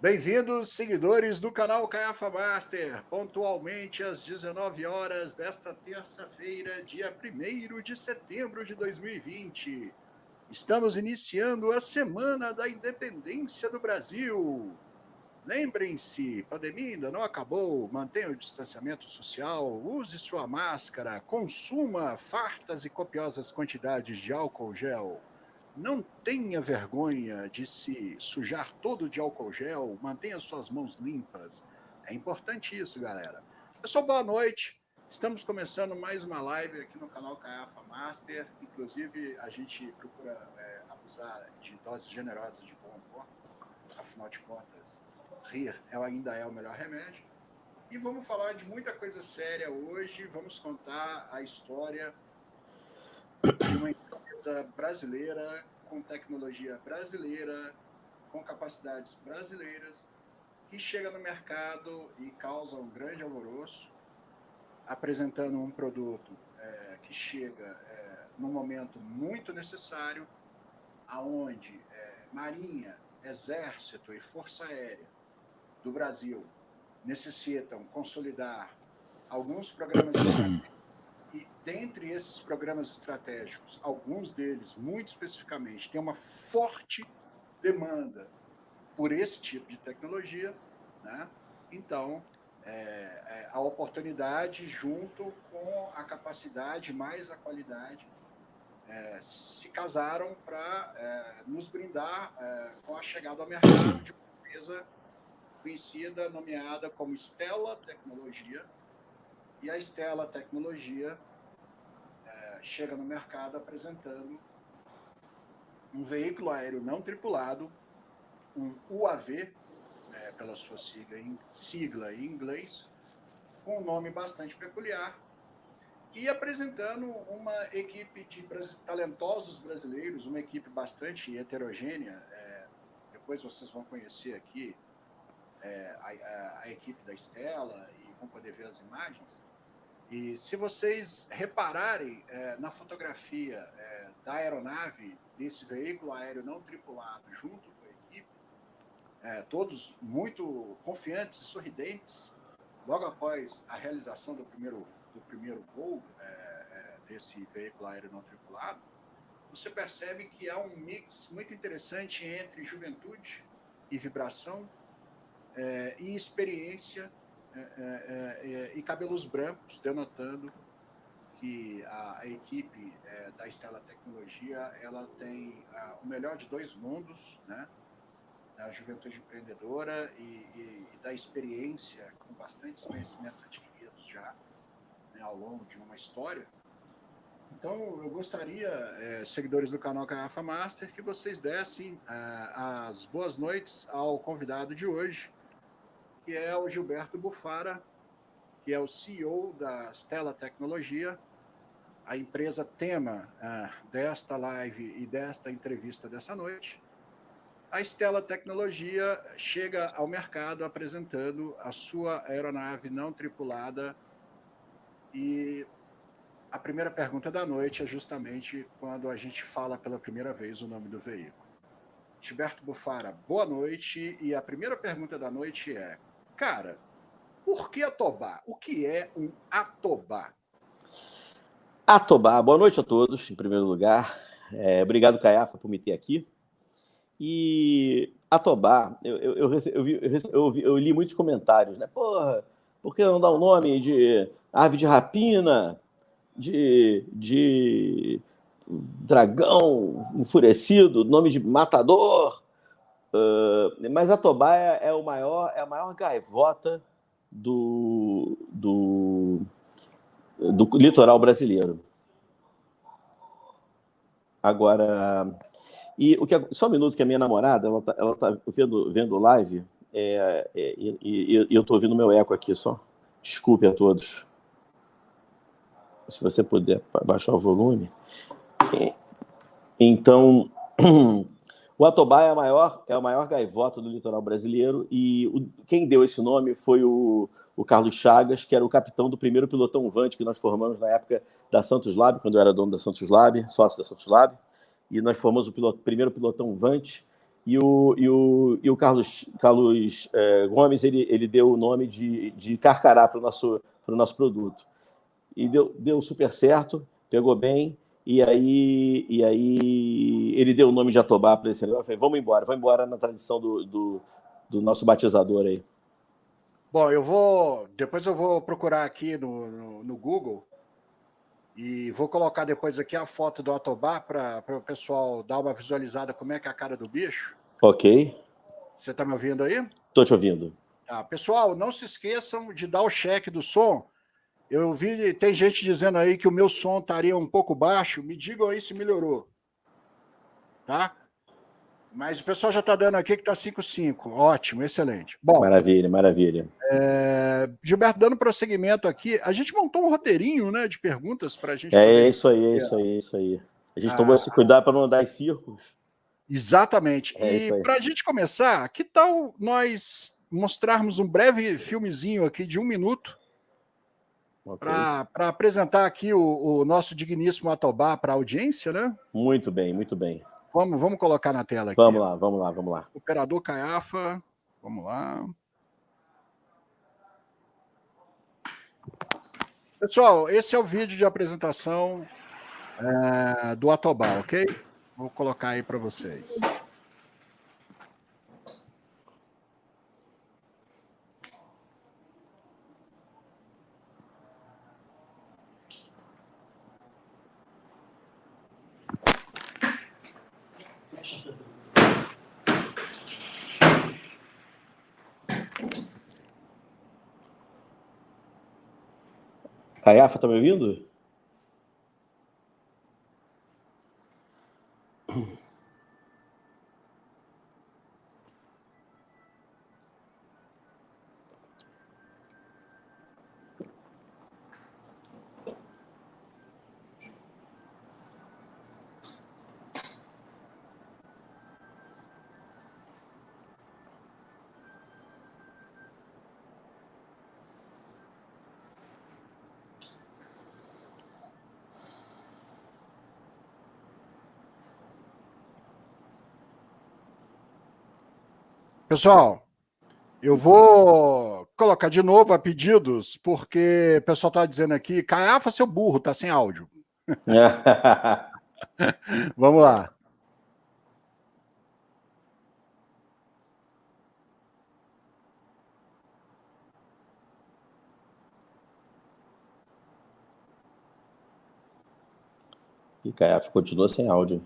Bem-vindos, seguidores do canal Caiafa Master, pontualmente às 19 horas desta terça-feira, dia 1º de setembro de 2020. Estamos iniciando a Semana da Independência do Brasil. Lembrem-se, pandemia ainda não acabou, mantenha o distanciamento social, use sua máscara, consuma fartas e copiosas quantidades de álcool gel. Não tenha vergonha de se sujar todo de álcool gel, mantenha suas mãos limpas. É importante isso, galera. Pessoal, boa noite. Estamos começando mais uma live aqui no canal Caiafa Master. Inclusive, a gente procura abusar de doses generosas de bom humor. Afinal de contas, rir ainda é o melhor remédio. E vamos falar de muita coisa séria hoje. Vamos contar a história de uma empresa brasileira, com tecnologia brasileira, com capacidades brasileiras, que chega no mercado e causa um grande alvoroço, apresentando um produto que chega num momento muito necessário, aonde Marinha, Exército e Força Aérea do Brasil necessitam consolidar alguns programas estratégicos. E dentre esses programas estratégicos, alguns deles, muito especificamente, têm uma forte demanda por esse tipo de tecnologia, né? Então, a oportunidade junto com a capacidade mais a qualidade se casaram para nos brindar com a chegada ao mercado de uma empresa conhecida, nomeada como Stella Tecnologia. E a Stella Tecnologia chega no mercado apresentando um veículo aéreo não tripulado, um UAV, pela sua sigla em inglês, com um nome bastante peculiar, e apresentando uma equipe de talentosos brasileiros, uma equipe bastante heterogênea. Depois vocês vão conhecer aqui a equipe da Stella e vão poder ver as imagens. E se vocês repararem na fotografia da aeronave, desse veículo aéreo não tripulado, junto com a equipe, todos muito confiantes e sorridentes, logo após a realização do primeiro voo desse veículo aéreo não tripulado, você percebe que há um mix muito interessante entre juventude e vibração e experiência e cabelos brancos, denotando que a equipe da Stella Tecnologia ela tem o melhor de dois mundos, né? Da juventude empreendedora e da experiência, com bastantes conhecimentos adquiridos já, né, ao longo de uma história. Então, eu gostaria, seguidores do canal Caiafa Master, que vocês dessem as boas noites ao convidado de hoje, que é o Gilberto Bufara, que é o CEO da Stella Tecnologia, a empresa tema desta live e desta entrevista dessa noite. A Stella Tecnologia chega ao mercado apresentando a sua aeronave não tripulada, e a primeira pergunta da noite é justamente quando a gente fala pela primeira vez o nome do veículo. Gilberto Bufara, boa noite, e a primeira pergunta da noite é: cara, por que Atobá? O que é um Atobá? Atobá, boa noite a todos, em primeiro lugar. Obrigado, Caiafa, por me ter aqui. E Atobá, eu li muitos comentários, né? Porra, por que não dar o nome de ave de rapina, de dragão enfurecido, nome de matador? Mas Atobá é a maior gaivota do litoral brasileiro. Agora, só um minuto, que a minha namorada, ela tá vendo live, e eu estou ouvindo meu eco aqui só. Desculpe a todos. Se você puder baixar o volume. Então, o Atobá é a maior gaivota do litoral brasileiro, e quem deu esse nome foi o Carlos Chagas, que era o capitão do primeiro pilotão Vante que nós formamos na época da Santos Lab, quando eu era dono da Santos Lab, sócio da Santos Lab, e nós formamos o primeiro pilotão Vante, E o Carlos Gomes, ele deu o nome de Carcará para o nosso produto. E deu super certo, pegou bem, e aí ele deu o nome de Atobá para esse negócio. Eu falei, vamos embora na tradição do nosso batizador aí. Bom, depois eu vou procurar aqui no Google e vou colocar depois aqui a foto do Atobá para o pessoal dar uma visualizada como é que é a cara do bicho. Ok. Você está me ouvindo aí? Estou te ouvindo. Tá. Pessoal, não se esqueçam de dar o check do som. Eu vi, tem gente dizendo aí que o meu som estaria um pouco baixo. Me digam aí se melhorou. Tá? Mas o pessoal já está dando aqui que está 5.5. Ótimo, excelente. Bom, maravilha. Gilberto, dando prosseguimento aqui, a gente montou um roteirinho, né, de perguntas para a gente poder... É isso aí. A gente tomou esse cuidado para não andar em círculos. Exatamente. E para a gente começar, que tal nós mostrarmos um breve filmezinho aqui de 1 minuto para apresentar aqui o nosso digníssimo Atobá para a audiência, né? Muito bem. Vamos colocar na tela aqui. Vamos lá. Operador Caiafa, vamos lá. Pessoal, esse é o vídeo de apresentação do Atobá, ok? Vou colocar aí para vocês. Caiafa, tá me ouvindo? Pessoal, eu vou colocar de novo a pedidos, porque o pessoal está dizendo aqui, Caiafa, seu burro, tá sem áudio. Vamos lá. E Caiafa continua sem áudio.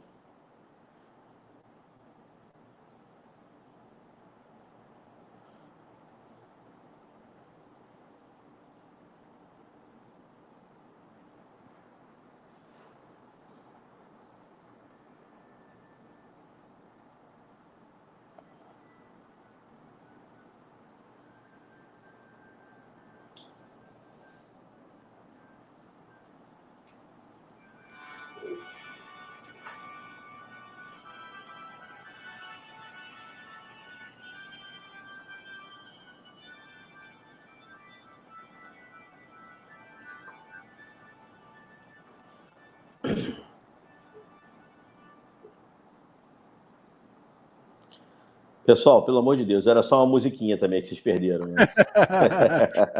Pessoal, pelo amor de Deus, era só uma musiquinha também que vocês perderam, né?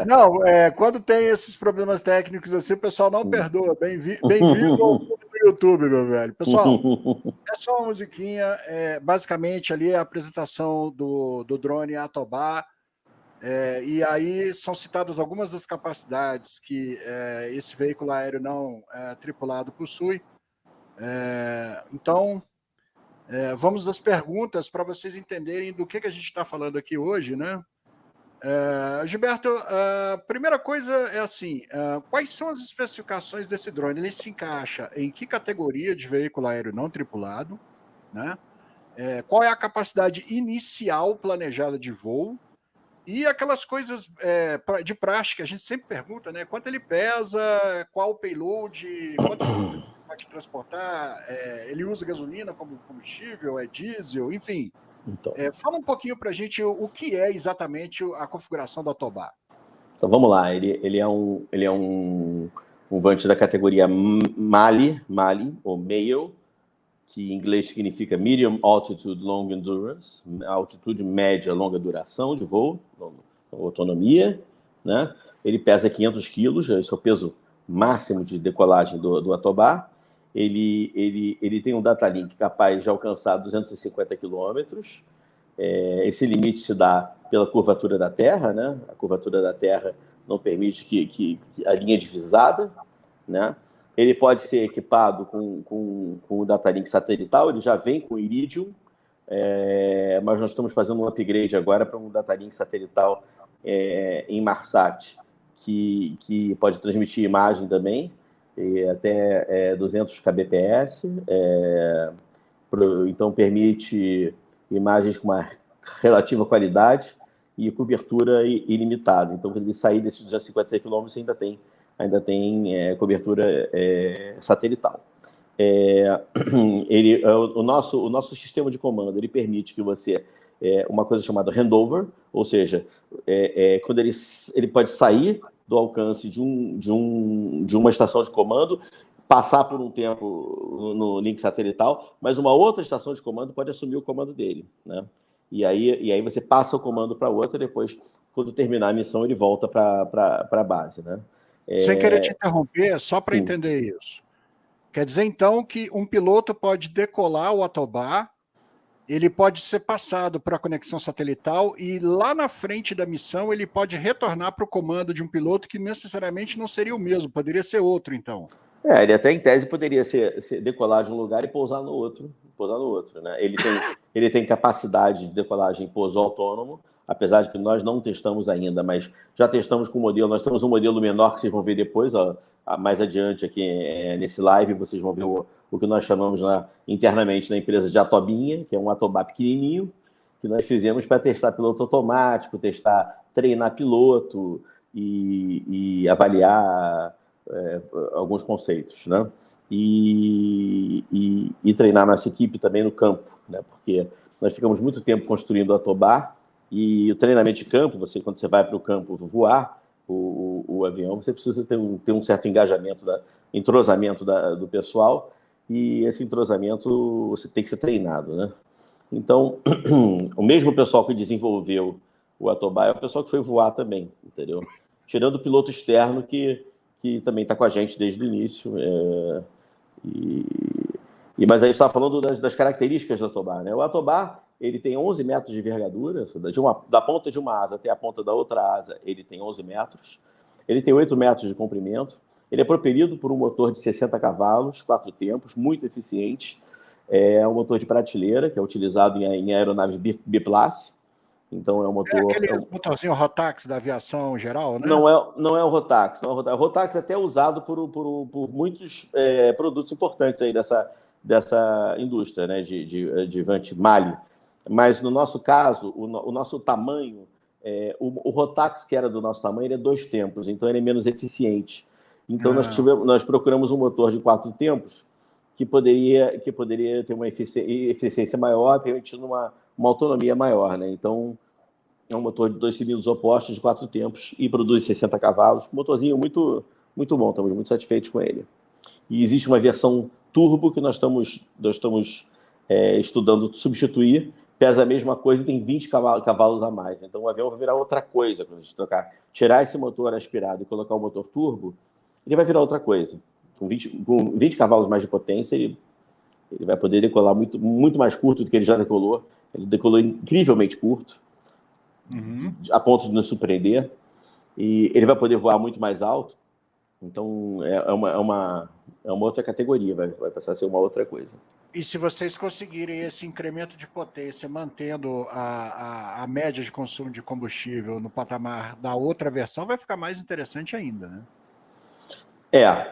Não, quando tem esses problemas técnicos assim, o pessoal não perdoa. Bem-vindo ao mundo do YouTube, meu velho. Pessoal, é só uma musiquinha. Basicamente, ali é a apresentação do drone Atobá. E aí são citadas algumas das capacidades que esse veículo aéreo não tripulado possui. Então, vamos às perguntas para vocês entenderem do que a gente está falando aqui hoje, né? Gilberto, a primeira coisa é assim, quais são as especificações desse drone? Ele se encaixa em que categoria de veículo aéreo não tripulado, né? Qual é a capacidade inicial planejada de voo? E aquelas coisas de prática, a gente sempre pergunta, né? Quanto ele pesa, qual o payload, quantas coisas pode transportar, ele usa gasolina como combustível, é diesel, enfim. Então, Fala um pouquinho para a gente o que é exatamente a configuração do Atobá. então vamos lá, ele é um Vant da categoria Mali, ou Male, que em inglês significa Medium Altitude Long Endurance, altitude média longa duração de voo, autonomia, né? Ele pesa 500 quilos, esse é o peso máximo de decolagem do Atobá. Ele tem um data link capaz de alcançar 250 quilômetros. Esse limite se dá pela curvatura da Terra, né? A curvatura da Terra não permite que a linha divisada, né? Ele pode ser equipado com o data link satelital, ele já vem com Iridium, mas nós estamos fazendo um upgrade agora para um data link satelital em Marsat, que pode transmitir imagem também, até 200 kbps, então permite imagens com uma relativa qualidade e cobertura ilimitada. Então, quando ele sair desses 250 quilômetros, ainda tem cobertura satelital. O nosso sistema de comando ele permite que você uma coisa chamada handover, ou seja, quando ele pode sair do alcance de uma estação de comando, passar por um tempo no link satelital, mas uma outra estação de comando pode assumir o comando dele, né? E aí você passa o comando para outra, depois, quando terminar a missão, ele volta para a base, né? Sem querer te interromper, só para Sim. entender isso. Quer dizer, então, que um piloto pode decolar o Atobá, ele pode ser passado para a conexão satelital e lá na frente da missão ele pode retornar para o comando de um piloto que necessariamente não seria o mesmo, poderia ser outro, então. Ele até em tese poderia decolar de um lugar e pousar no outro, né? Ele tem capacidade de decolagem e pouso autônomo, apesar de que nós não testamos ainda, mas já testamos com o modelo. Nós temos um modelo menor que vocês vão ver depois, mais adiante aqui nesse live, vocês vão ver o que nós chamamos internamente na empresa de Atobinha, que é um Atobá pequenininho, que nós fizemos para testar piloto automático, treinar piloto e avaliar alguns conceitos, né? E treinar nossa equipe também no campo, né? Porque nós ficamos muito tempo construindo o Atobá e o treinamento de campo, quando você vai para o campo voar o avião, você precisa ter um certo entrosamento do pessoal, e esse entrosamento você tem que ser treinado, né? Então, o mesmo pessoal que desenvolveu o Atobá é o pessoal que foi voar também, entendeu? Tirando o piloto externo que também está com a gente desde o início. Mas a gente estava falando das características do Atobá, né? O Atobá ele tem 11 metros de envergadura, da ponta de uma asa até a ponta da outra asa, ele tem 11 metros. Ele tem 8 metros de comprimento. Ele é propelido por um motor de 60 cavalos, 4 tempos, muito eficiente. É um motor de prateleira, que é utilizado em aeronaves biplace. Então é um motor... aquele motorzinho Rotax da aviação geral, né? Não é o Rotax. O Rotax é até usado por muitos produtos importantes aí dessa indústria, né, de Vant Mali. Mas no nosso caso, o nosso tamanho, o Rotax, que era do nosso tamanho, ele é 2 tempos, então ele é menos eficiente. Então nós procuramos um motor de 4 tempos que poderia ter uma eficiência maior, permitindo uma autonomia maior, né? Então é um motor de 2 cilindros opostos de 4 tempos e produz 60 cavalos. Um motorzinho muito, muito bom, estamos muito satisfeitos com ele. E existe uma versão turbo que nós estamos estudando substituir, pesa a mesma coisa e tem 20 cavalos a mais. Então o avião vai virar outra coisa quando a gente tirar esse motor aspirado e colocar o motor turbo, ele vai virar outra coisa. Com 20 cavalos mais de potência, ele vai poder decolar muito, muito mais curto do que ele já decolou. Ele decolou incrivelmente curto, a ponto de nos surpreender. E ele vai poder voar muito mais alto. Então, é uma outra categoria, vai passar a ser uma outra coisa. E se vocês conseguirem esse incremento de potência, mantendo a média de consumo de combustível no patamar da outra versão, vai ficar mais interessante ainda, né?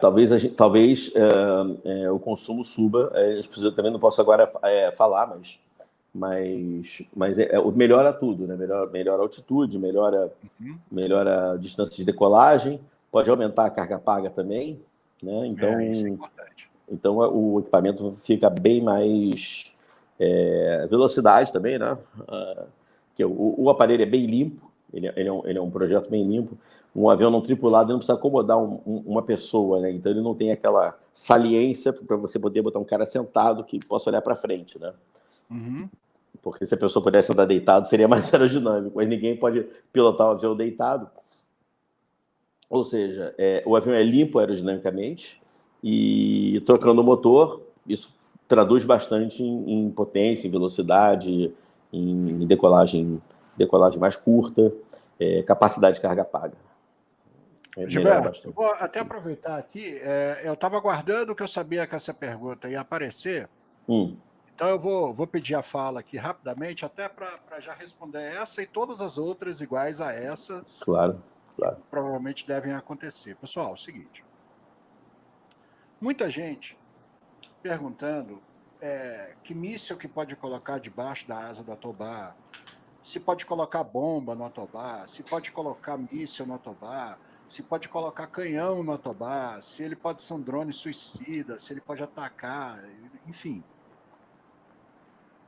Talvez o consumo suba. Eu também não posso agora falar, mas melhora tudo, né? Melhora a altitude, melhora a distância de decolagem, pode aumentar a carga paga também, né? Então, isso é importante. Então o equipamento fica bem mais velocidade também, né? Que o aparelho é bem limpo, ele é um projeto bem limpo. um avião não tripulado não precisa acomodar uma pessoa, né? Então ele não tem aquela saliência para você poder botar um cara sentado que possa olhar para frente, né? Uhum. Porque se a pessoa pudesse andar deitado, seria mais aerodinâmico, mas ninguém pode pilotar um avião deitado. Ou seja, o avião é limpo aerodinamicamente e trocando o motor, isso traduz bastante em potência, em velocidade, em decolagem mais curta, capacidade de carga paga. Melhora Gilberto, eu bastante. vou até aproveitar aqui. Eu estava aguardando que eu sabia que essa pergunta ia aparecer. Então eu vou pedir a fala aqui rapidamente, até para já responder essa e todas as outras iguais a essas, Claro, que claro. provavelmente devem acontecer. Pessoal, é o seguinte: muita gente perguntando que míssil que pode colocar debaixo da asa do Atobá, se pode colocar bomba no Atobá, se pode colocar míssil no Atobá, se pode colocar canhão no Atobá, se ele pode ser um drone suicida, se ele pode atacar, enfim.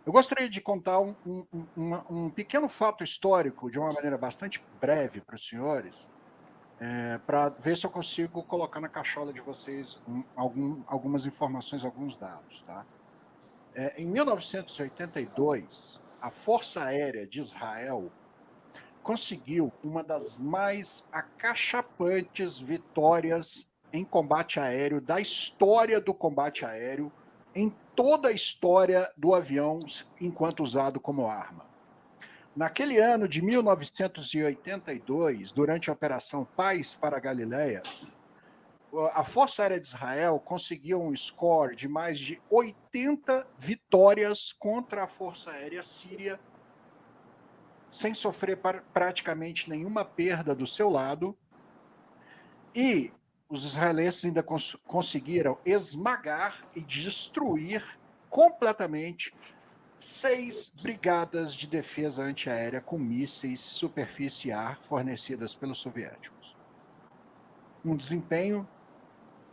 Eu gostaria de contar um pequeno fato histórico de uma maneira bastante breve para os senhores, para ver se eu consigo colocar na cachola de vocês algumas informações, alguns dados. Tá? Em 1982, a Força Aérea de Israel conseguiu uma das mais acachapantes vitórias em combate aéreo da história do combate aéreo, em toda a história do avião enquanto usado como arma. Naquele ano de 1982, durante a Operação Paz para a Galileia, a Força Aérea de Israel conseguiu um score de mais de 80 vitórias contra a Força Aérea Síria, sem sofrer praticamente nenhuma perda do seu lado, e os israelenses ainda conseguiram esmagar e destruir completamente 6 brigadas de defesa antiaérea com mísseis superfície e ar fornecidas pelos soviéticos. Um desempenho,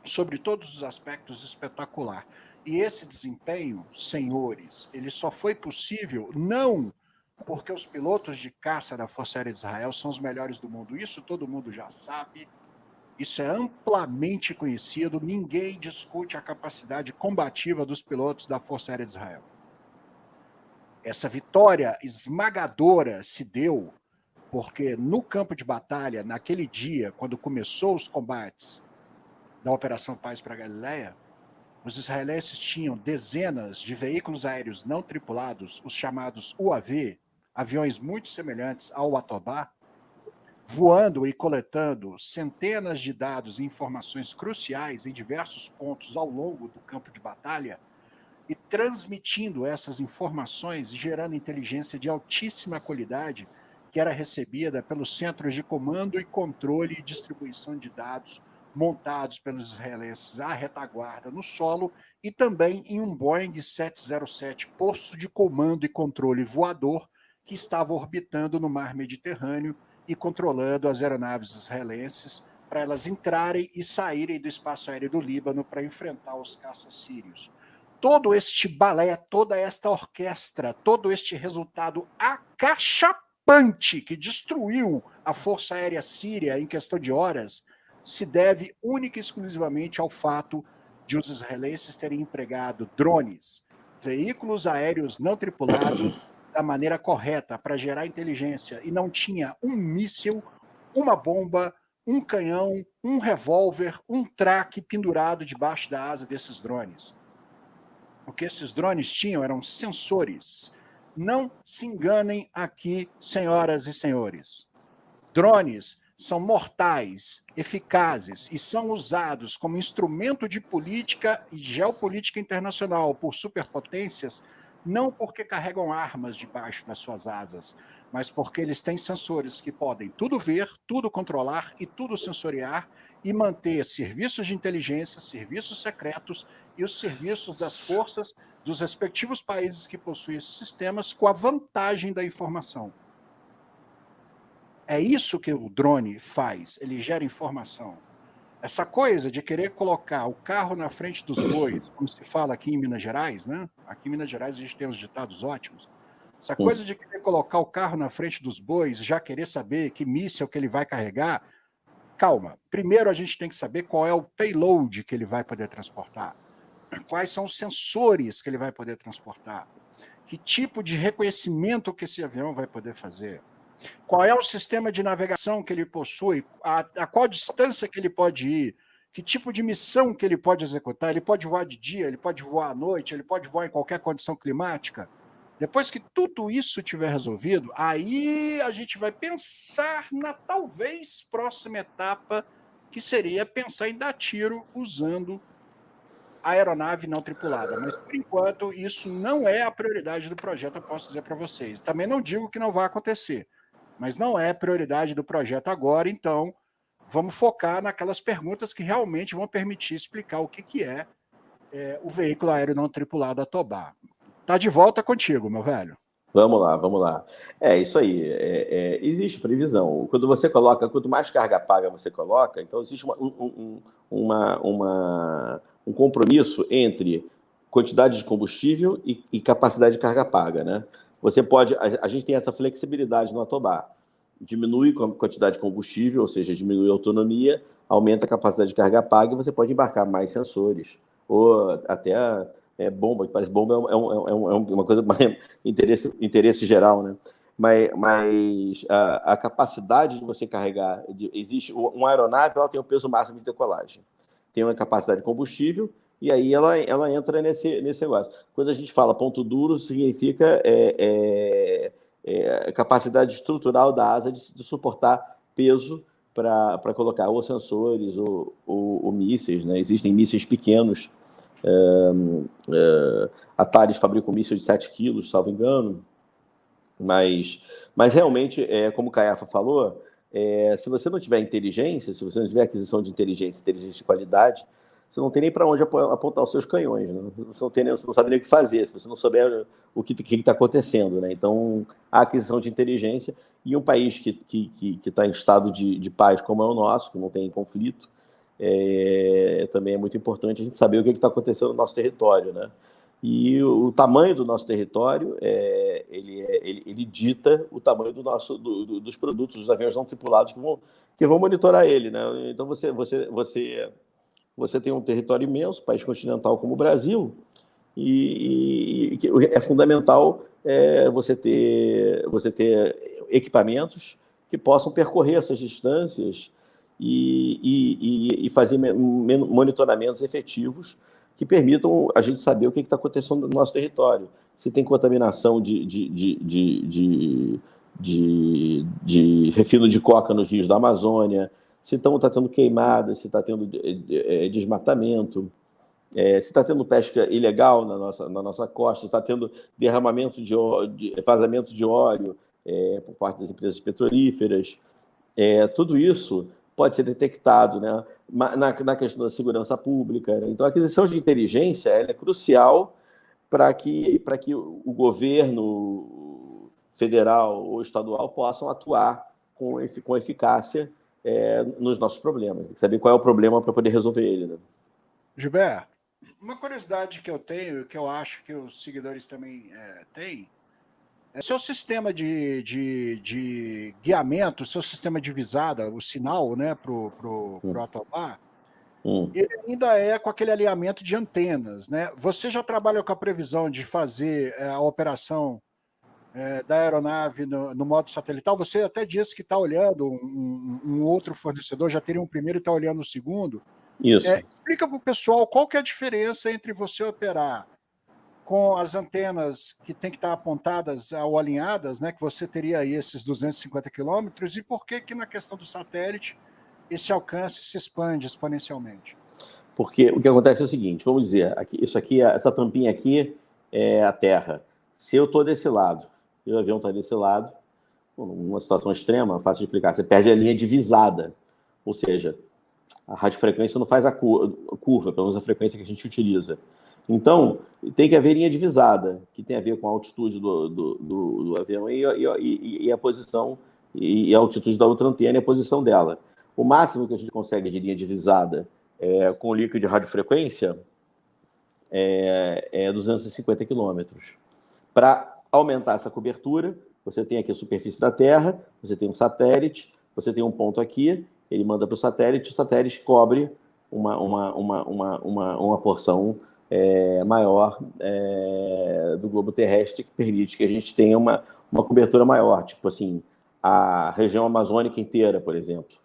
sobre todos os aspectos, espetacular. E esse desempenho, senhores, ele só foi possível não porque os pilotos de caça da Força Aérea de Israel são os melhores do mundo. Isso todo mundo já sabe, isso é amplamente conhecido, ninguém discute a capacidade combativa dos pilotos da Força Aérea de Israel. Essa vitória esmagadora se deu porque no campo de batalha, naquele dia, quando começou os combates da Operação Paz para a Galileia, os israelenses tinham dezenas de veículos aéreos não tripulados, os chamados UAV, aviões muito semelhantes ao Atobá, voando e coletando centenas de dados e informações cruciais em diversos pontos ao longo do campo de batalha e transmitindo essas informações, gerando inteligência de altíssima qualidade que era recebida pelos centros de comando e controle e distribuição de dados montados pelos israelenses à retaguarda no solo e também em um Boeing 707 posto de comando e controle voador que estava orbitando no mar Mediterrâneo e controlando as aeronaves israelenses para elas entrarem e saírem do espaço aéreo do Líbano para enfrentar os caças sírios. Todo este balé, toda esta orquestra, todo este resultado acachapante que destruiu a Força Aérea Síria em questão de horas, se deve única e exclusivamente ao fato de os israelenses terem empregado drones, veículos aéreos não tripulados, da maneira correta para gerar inteligência, e não tinha um míssil, uma bomba, um canhão, um revólver, um traque pendurado debaixo da asa desses drones. O que esses drones tinham eram sensores. Não se enganem aqui, senhoras e senhores. Drones são mortais, eficazes e são usados como instrumento de política e geopolítica internacional por superpotências, não porque carregam armas debaixo das suas asas, mas porque eles têm sensores que podem tudo ver, tudo controlar e tudo sensoriar e manter serviços de inteligência, serviços secretos e os serviços das forças dos respectivos países que possuem esses sistemas com a vantagem da informação. É isso que o drone faz, ele gera informação. Essa coisa de querer colocar o carro na frente dos bois, como se fala aqui em Minas Gerais, né? Aqui em Minas Gerais a gente tem uns ditados ótimos. Essa coisa de querer colocar o carro na frente dos bois, já querer saber que míssil que ele vai carregar, calma. Primeiro a gente tem que saber qual é o payload que ele vai poder transportar. Quais são os sensores que ele vai poder transportar. Que tipo de reconhecimento que esse avião vai poder fazer. Qual é o sistema de navegação que ele possui, a qual distância que ele pode ir, que tipo de missão que ele pode executar. Ele pode voar de dia, ele pode voar à noite, ele pode voar em qualquer condição climática. Depois que tudo isso tiver resolvido, aí a gente vai pensar na talvez próxima etapa, que seria pensar em dar tiro usando a aeronave não tripulada. Mas, por enquanto, isso não é a prioridade do projeto, eu posso dizer para vocês. Também não digo que não vai acontecer, mas não é prioridade do projeto agora, então vamos focar naquelas perguntas que realmente vão permitir explicar o que é o veículo aéreo não tripulado Atobá. Tá de volta contigo, meu velho. Vamos lá, vamos lá. É isso aí. Existe previsão. Quando você coloca, quanto mais carga paga você coloca, então existe um compromisso entre quantidade de combustível e capacidade de carga paga, né? Você pode, a gente tem essa flexibilidade no Atobá. Diminui a quantidade de combustível, ou seja, diminui a autonomia, aumenta a capacidade de carga paga e você pode embarcar mais sensores. Ou até bomba, que parece bomba uma coisa mais interesse geral, né? Mas a capacidade de você carregar, existe uma aeronave, ela tem o peso máximo de decolagem, tem uma capacidade de combustível e aí ela entra nesse negócio. Quando a gente fala ponto duro, significa capacidade estrutural da asa de suportar peso para colocar ou sensores ou mísseis, né? Existem mísseis pequenos. A Thales fabrica um míssil de 7 quilos, salvo engano, mas realmente, como o Caiafa falou, se você não tiver inteligência, se você não tiver aquisição de inteligência de qualidade, você não tem nem para onde apontar os seus canhões, né? Você não sabe nem o que fazer, se você não souber o que está acontecendo, né? Então, a aquisição de inteligência, e um país que está em estado de paz como é o nosso, que não tem conflito, também é muito importante a gente saber o que está acontecendo no nosso território, né? E o tamanho do nosso território, ele dita o tamanho dos produtos, dos aviões não tripulados que vão monitorar ele, né? Então, você tem um território imenso, país continental como o Brasil, e é fundamental você ter equipamentos que possam percorrer essas distâncias e fazer monitoramentos efetivos que permitam a gente saber o que está acontecendo no nosso território. Se tem contaminação de refino de coca nos rios da Amazônia, se está tendo queimadas, se está tendo desmatamento, se está tendo pesca ilegal na nossa costa, se está tendo derramamento vazamento de óleo por parte das empresas petrolíferas. Tudo isso pode ser detectado, né, na questão da segurança pública, né? Então, a aquisição de inteligência é crucial para que o governo federal ou estadual possam atuar com eficácia nos nossos problemas. Tem que saber qual é o problema para poder resolver ele, né? Gilberto, uma curiosidade que eu tenho, que eu acho que os seguidores também têm, seu sistema de guiamento, seu sistema de visada, o sinal, né, pro Atobá, ele ainda é com aquele alinhamento de antenas, né? Você já trabalha com a previsão de fazer a operação da aeronave no modo satelital? Você até disse que está olhando um outro fornecedor, já teria um primeiro e está olhando o segundo. Isso. Explica para o pessoal qual que é a diferença entre você operar com as antenas que tem que estar apontadas ou alinhadas, né, que você teria aí esses 250 quilômetros, e por que na questão do satélite esse alcance se expande exponencialmente? Porque o que acontece é o seguinte, vamos dizer, essa tampinha aqui é a Terra. Se eu estou desse lado e o avião está desse lado, numa situação extrema, fácil de explicar, você perde a linha de visada, ou seja, a radiofrequência não faz a curva, pelo menos a frequência que a gente utiliza. Então, tem que haver linha divisada, que tem a ver com a altitude do avião e a posição, e a altitude da outra antena e a posição dela. O máximo que a gente consegue de linha divisada com líquido de radiofrequência é 250 quilômetros. Para aumentar essa cobertura, você tem aqui a superfície da Terra, você tem um satélite, você tem um ponto aqui, ele manda para o satélite cobre uma porção maior do globo terrestre, que permite que a gente tenha uma cobertura maior, tipo assim, a região amazônica inteira, por exemplo,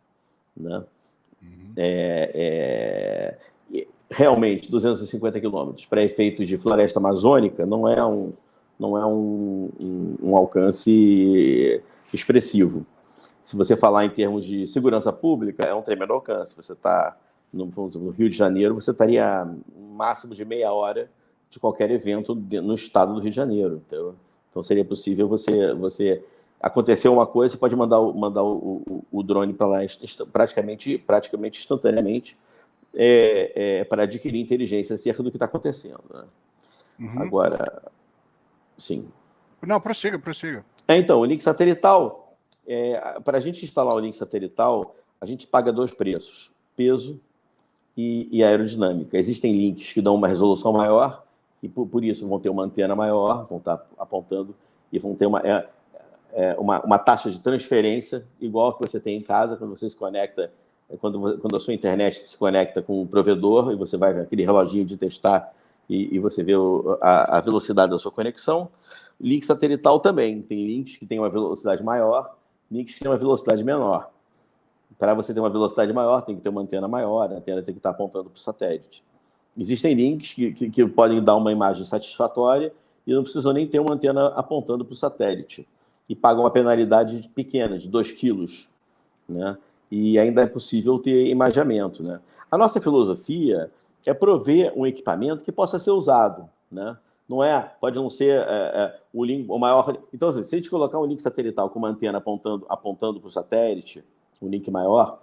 né? Realmente, 250 quilômetros para efeitos de floresta amazônica não é um alcance expressivo. Se você falar em termos de segurança pública, é um tremendo alcance. Você está no Rio de Janeiro, você estaria um máximo de meia hora de qualquer evento no estado do Rio de Janeiro. Então seria possível você acontecer uma coisa, você pode mandar o drone para lá praticamente instantaneamente para adquirir inteligência acerca do que está acontecendo, né? Agora, sim. Não, prossiga. Então, o link satelital, para a gente instalar o link satelital, a gente paga 2 preços: peso e aerodinâmica. Existem links que dão uma resolução maior, e por isso vão ter uma antena maior, vão estar apontando, e vão ter uma taxa de transferência igual que você tem em casa quando você se conecta, quando a sua internet se conecta com o provedor, e você vai aquele reloginho de testar e você vê a velocidade da sua conexão. Link satelital também. Tem links que têm uma velocidade maior, links que têm uma velocidade menor. Para você ter uma velocidade maior, tem que ter uma antena maior, a antena tem que estar apontando para o satélite. Existem links que podem dar uma imagem satisfatória e não precisam nem ter uma antena apontando para o satélite. E pagam uma penalidade pequena, de 2 quilos, né? E ainda é possível ter imageamento, né? A nossa filosofia é prover um equipamento que possa ser usado, né? Pode não ser o link o maior. Então, assim, se a gente colocar um link satelital com uma antena apontando para o satélite, um link maior,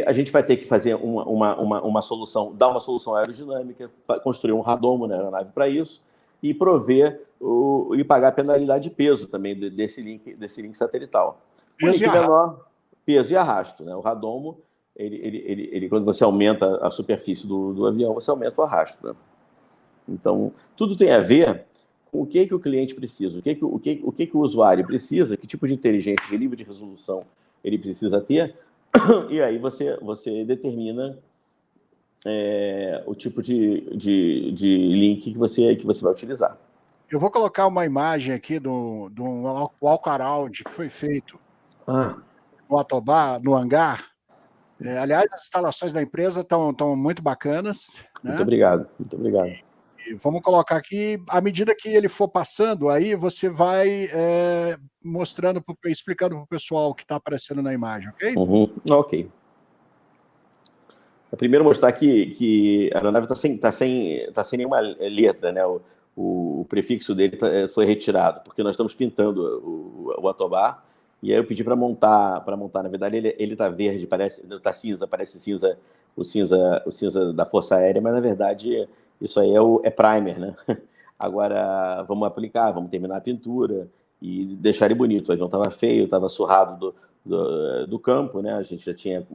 a gente vai ter que fazer uma solução, dar uma solução aerodinâmica, construir um radomo na aeronave para isso, e prover e pagar a penalidade de peso também desse link satelital. O link menor, peso e arrasto, né? O radomo, quando você aumenta a superfície do avião, você aumenta o arrasto, né? Então, tudo tem a ver com o que o cliente precisa, o que o usuário precisa, que tipo de inteligência, que nível de resolução ele precisa ter, e aí você determina o tipo de link que você vai utilizar. Eu vou colocar uma imagem aqui do walk-around que foi feito no Atobá, no hangar. Aliás, as instalações da empresa estão muito bacanas, né? Muito obrigado. E vamos colocar aqui, à medida que ele for passando, aí você vai mostrando, explicando para o pessoal o que está aparecendo na imagem, ok? Ok. Primeiro mostrar que a aeronave está sem nenhuma letra, né? O prefixo dele foi retirado, porque nós estamos pintando o Atobá, e aí eu pedi para montar, na verdade ele está verde, está cinza, parece cinza, o cinza da Força Aérea, mas na verdade isso aí é primer, né? Agora vamos aplicar, vamos terminar a pintura e deixar ele bonito. O avião estava feio, estava surrado do campo, né? A gente já tinha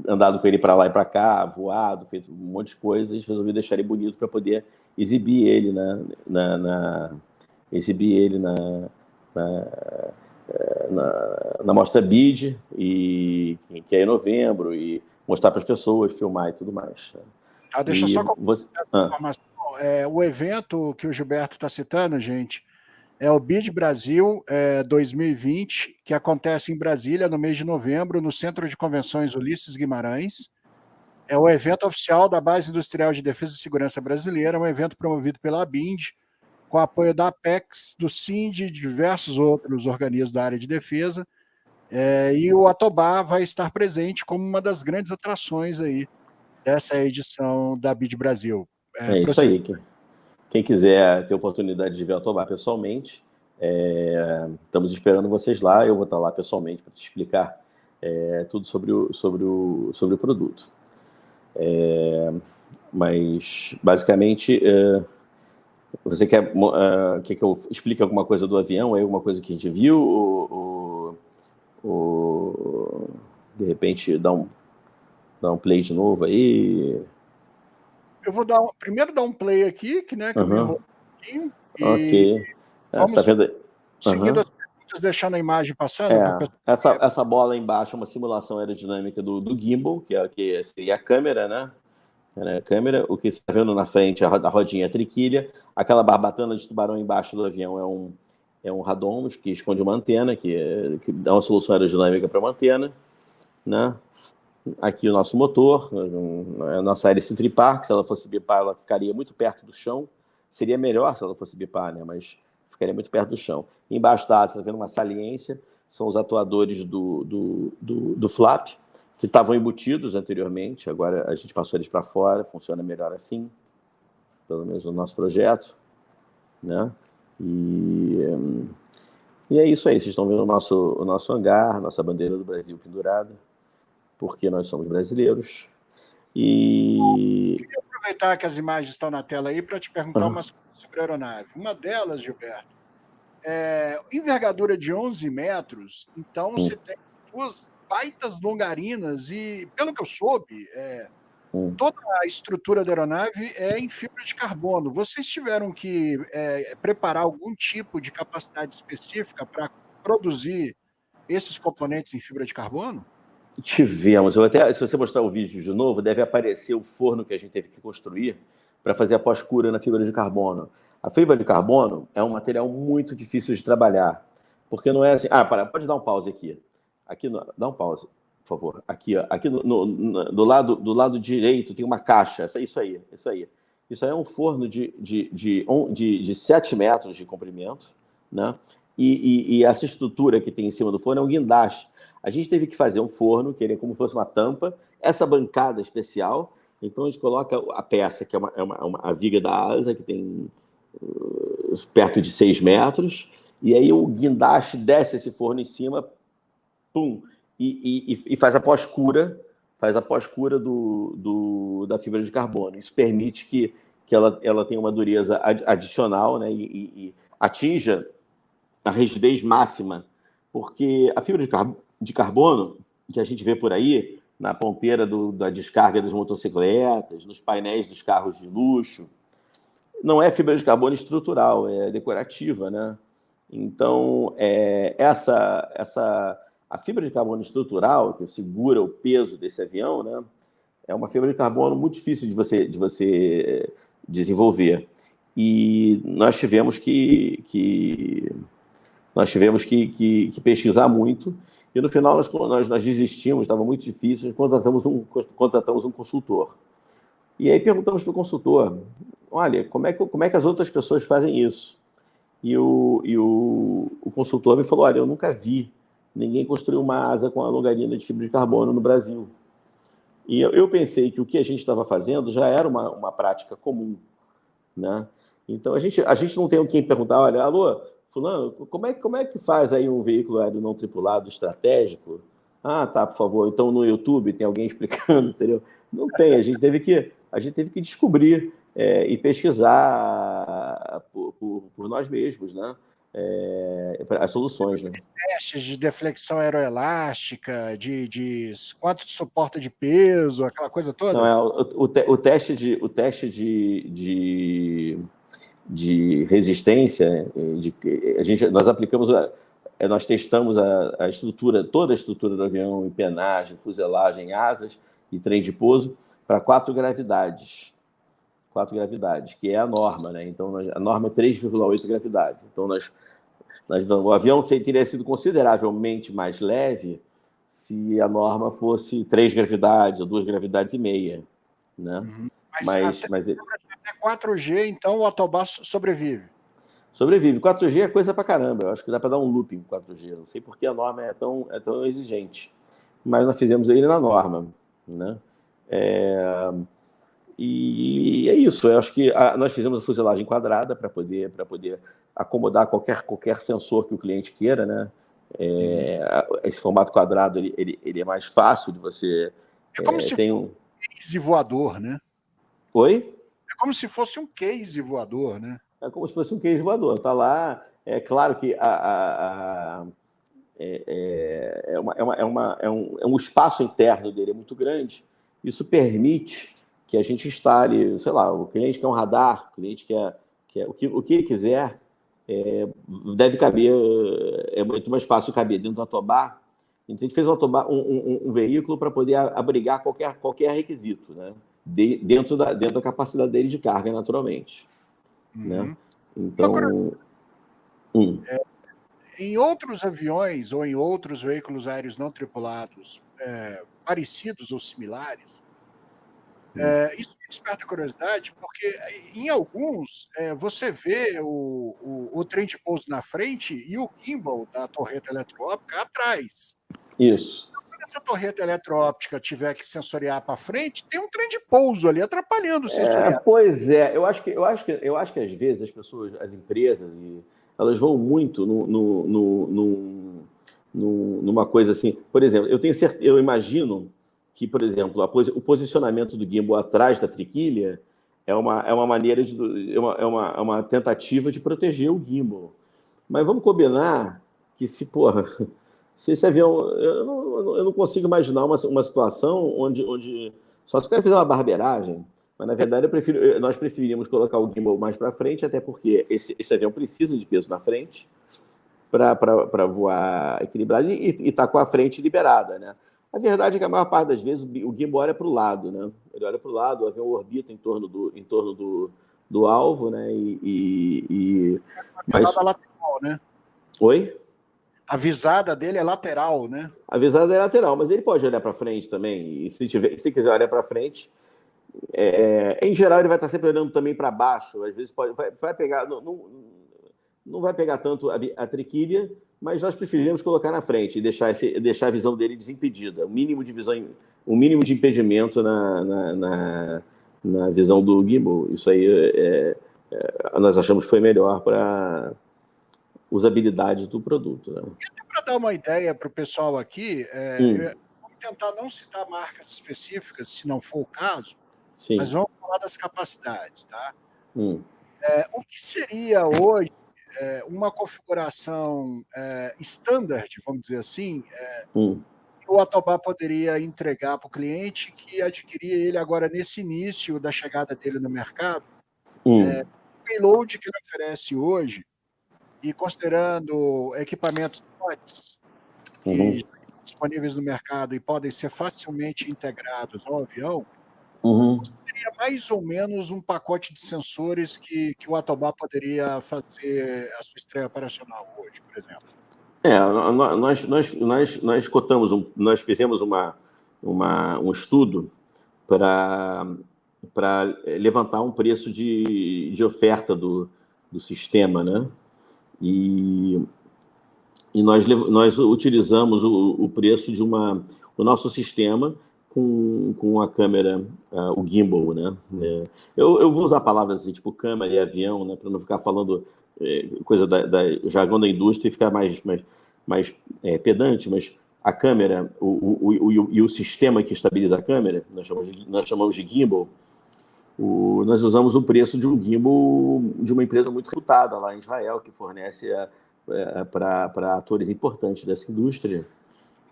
andado com ele para lá e para cá, voado, feito um monte de coisas, resolvi deixar ele bonito para poder exibir ele na mostra BID, que é em novembro, e mostrar para as pessoas, filmar e tudo mais. Deixa eu só complementar essa informação. O evento que o Gilberto está citando, gente, é o BID Brasil 2020, que acontece em Brasília no mês de novembro, no Centro de Convenções Ulisses Guimarães. É o evento oficial da Base Industrial de Defesa e Segurança Brasileira, um evento promovido pela ABIND, com apoio da Apex, do CIND e de diversos outros organismos da área de defesa. E o Atobá vai estar presente como uma das grandes atrações aí dessa edição da BID Brasil. Isso aí. Quem quiser ter a oportunidade de ver o Atobá pessoalmente, estamos esperando vocês lá. Eu vou estar lá pessoalmente para te explicar tudo sobre o produto. Mas, basicamente, você quer que eu explique alguma coisa do avião, alguma coisa que a gente viu, ou de repente dar um play de novo aí? Eu vou primeiro dar um play aqui, que eu me enrolo um pouquinho. Ok. Vamos seguindo as perguntas deixando a imagem passando para É, essa bola embaixo é uma simulação aerodinâmica do gimbal, que seria a câmera, né? A câmera, o que você está vendo na frente, a rodinha, a triquilha, aquela barbatana de tubarão embaixo do avião é um radom que esconde uma antena, que dá uma solução aerodinâmica para uma antena, né? Aqui o nosso motor, a nossa hélice tripar, que se ela fosse bipar, ela ficaria muito perto do chão. Seria melhor se ela fosse bipar, né? Mas ficaria muito perto do chão. Embaixo da asa, você está vendo uma saliência, são os atuadores do flap, que estavam embutidos anteriormente, agora a gente passou eles para fora, funciona melhor assim, pelo menos no nosso projeto, né? E é isso aí, vocês estão vendo o nosso hangar, nossa bandeira do Brasil pendurada, porque nós somos brasileiros. E queria aproveitar que as imagens estão na tela aí para te perguntar umas coisas sobre a aeronave. Uma delas, Gilberto, envergadura de 11 metros, então você tem duas baitas longarinas e, pelo que eu soube, toda a estrutura da aeronave é em fibra de carbono. Vocês tiveram que preparar algum tipo de capacidade específica para produzir esses componentes em fibra de carbono? tivemos, se você mostrar o vídeo de novo, deve aparecer o forno que a gente teve que construir para fazer a pós-cura na fibra de carbono. A fibra de carbono é um material muito difícil de trabalhar, porque não é assim... pode dar um pause aqui. Dá um pause, por favor. Aqui do lado direito tem uma caixa, isso aí. Isso aí é um forno de 7 metros de comprimento, né? E essa estrutura que tem em cima do forno é um guindaste. A gente teve que fazer um forno, que ele é como se fosse uma tampa, essa bancada especial. Então a gente coloca a peça, que é a viga da asa, que tem perto de 6 metros, e aí o guindaste desce esse forno em cima, pum, e faz a pós-cura, da fibra de carbono. Isso permite que ela tenha uma dureza adicional, né, e atinja a rigidez máxima, porque a fibra de carbono que a gente vê por aí, na ponteira da descarga das motocicletas, nos painéis dos carros de luxo, não é fibra de carbono estrutural, é decorativa, né? Então, a fibra de carbono estrutural, que segura o peso desse avião, né, é uma fibra de carbono muito difícil de você desenvolver. E nós tivemos que pesquisar muito, e no final nós desistimos, estava muito difícil, contratamos um consultor. E aí perguntamos para o consultor, olha, como é que as outras pessoas fazem isso? E o consultor me falou, olha, eu nunca vi ninguém construir uma asa com a longarina de fibra de carbono no Brasil. E eu pensei que o que a gente estava fazendo já era uma prática comum, né? Então a gente não tem quem perguntar, olha, alô, fulano, como é que faz aí um veículo aéreo não tripulado estratégico? Ah, tá, por favor. Então no YouTube tem alguém explicando, entendeu? Não tem, a gente teve que descobrir e pesquisar por nós mesmos, né? As soluções, né? Testes de deflexão aeroelástica, de quanto suporta de peso, aquela coisa toda? Não, o teste de resistência, nós testamos a estrutura, toda a estrutura do avião, empenagem, fuselagem, asas e trem de pouso para 4 gravidades. 4 gravidades, que é a norma, né? Então, a norma é 3,8 gravidades. Então, o avião teria sido consideravelmente mais leve se a norma fosse 3 gravidades ou 2 gravidades e meia, né? Uhum. Mas até 4G, então, o Autobá sobrevive. Sobrevive. 4G é coisa pra caramba. Eu acho que dá para dar um looping com 4G. Não sei por que a norma é tão exigente. Mas nós fizemos ele na norma, né? E é isso. Eu acho que nós fizemos a fuselagem quadrada para poder acomodar qualquer sensor que o cliente queira, né? Esse formato quadrado ele é mais fácil de você... É como se fosse um case voador, né? Oi? É como se fosse um case voador, né? É como se fosse um case voador. Está lá. É claro que um espaço interno dele é muito grande. Isso permite que a gente instale, sei lá, o cliente quer um radar, o cliente quer o que ele quiser, deve caber, é muito mais fácil caber dentro do Atobá. Então, a gente fez um veículo para poder abrigar qualquer requisito, né? Dentro da capacidade dele de carga, naturalmente. Né? Então, em outros aviões ou em outros veículos aéreos não tripulados parecidos ou similares, isso me desperta curiosidade, porque em alguns você vê o trem de pouso na frente e o gimbal da torreta eletroóptica atrás. isso. Quando essa torreta eletroóptica tiver que sensoriar para frente, tem um trem de pouso ali atrapalhando o sensoriar. Pois é, eu acho que às vezes as pessoas, as empresas, elas vão muito numa coisa assim. Por exemplo, eu imagino que, por exemplo, o posicionamento do gimbal atrás da triquilha é uma maneira uma tentativa de proteger o gimbal. Mas vamos combinar que se esse avião, eu não consigo imaginar uma situação onde só se o cara fizer uma barbeiragem, mas na verdade nós preferimos colocar o gimbal mais para frente, até porque esse avião precisa de peso na frente para voar equilibrado e tá com a frente liberada, né? A verdade é que a maior parte das vezes o gimbal olha para o lado, né? Ele olha para o lado, o avião orbita em torno do alvo, né? A visada lateral, né? Oi? A visada dele é lateral, né? A visada é lateral, mas ele pode olhar para frente também. E se quiser olhar para frente, em geral ele vai estar sempre olhando também para baixo. Às vezes vai pegar, não vai pegar tanto a triquilha, mas nós preferimos colocar na frente e deixar a visão dele desimpedida. O mínimo de impedimento na visão do gimbal. Isso aí nós achamos que foi melhor para usabilidade do produto, né? Para dar uma ideia para o pessoal aqui, vamos tentar não citar marcas específicas, se não for o caso, Sim. mas vamos falar das capacidades, tá? O que seria hoje uma configuração standard, vamos dizer assim, que o Atobá poderia entregar para o cliente que adquiria ele agora nesse início da chegada dele no mercado? O payload que ele oferece hoje, e considerando equipamentos fortes que estão disponíveis no mercado e podem ser facilmente integrados ao avião, seria mais ou menos um pacote de sensores que o Atobá poderia fazer a sua estreia operacional hoje, por exemplo? Nós cotamos, nós fizemos um estudo para levantar um preço de oferta do sistema, né? E nós utilizamos o preço o nosso sistema com a câmera, o gimbal, né? Eu vou usar palavras assim, tipo câmera e avião, né? Para não ficar falando coisa da jargão da indústria e ficar mais pedante, mas a câmera e o sistema que estabiliza a câmera, nós chamamos de gimbal. Nós usamos o preço de um gimbal de uma empresa muito reputada lá em Israel, que fornece para atores importantes dessa indústria,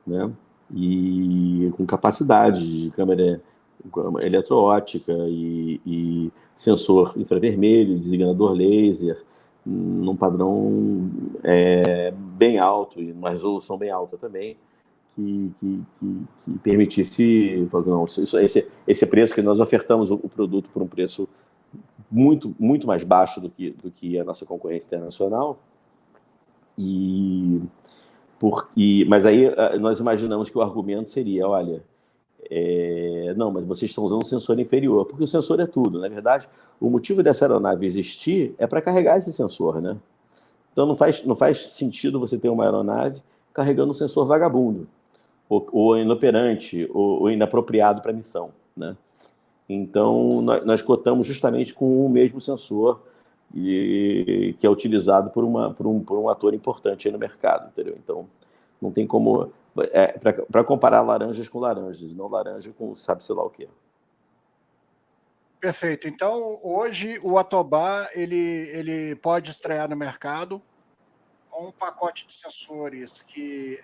né? E com capacidade de câmera eletroóptica e sensor infravermelho, designador laser, num padrão bem alto e uma resolução bem alta também, que permitisse fazer esse preço que nós ofertamos o produto por um preço muito, muito mais baixo do que a nossa concorrência internacional. Mas aí nós imaginamos que o argumento seria, olha, não, mas vocês estão usando um sensor inferior, porque o sensor é tudo. Na verdade, o motivo dessa aeronave existir é para carregar esse sensor, né? Então não faz sentido você ter uma aeronave carregando um sensor vagabundo, ou inoperante, ou inapropriado para a missão, né? Então, nós cotamos justamente com o mesmo sensor que é utilizado por um ator importante aí no mercado, entendeu? Então, não tem como... para comparar laranjas com laranjas, não laranja com sabe-se lá o quê. Perfeito. Então, hoje, o Atobá ele pode estrear no mercado com um pacote de sensores que,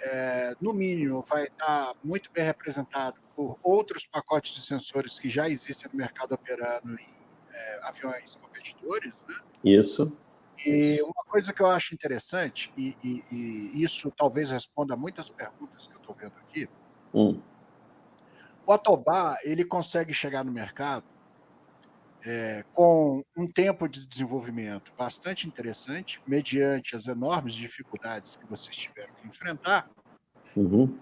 no mínimo, vai estar muito bem representado por outros pacotes de sensores que já existem no mercado operando em aviões competidores, né? Isso. E uma coisa que eu acho interessante, e isso talvez responda a muitas perguntas que eu estou vendo aqui, Hum, o Atobá ele consegue chegar no mercado com um tempo de desenvolvimento bastante interessante, mediante as enormes dificuldades que vocês tiveram que enfrentar, uhum,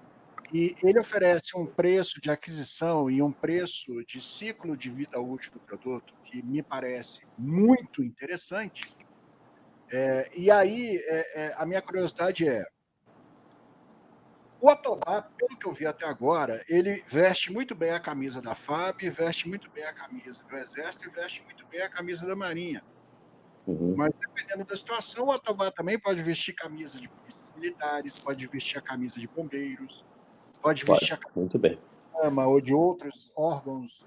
e ele oferece um preço de aquisição e um preço de ciclo de vida útil do produto que me parece muito interessante. E aí, a minha curiosidade é, o Atobá, pelo que eu vi até agora, ele veste muito bem a camisa da FAB, veste muito bem a camisa do Exército e veste muito bem a camisa da Marinha. uhum. Mas dependendo da situação, o Atobá também pode vestir camisa de polícias militares, pode vestir a camisa de bombeiros, pode Pode, vestir a muito bem. CAMA ou de outros órgãos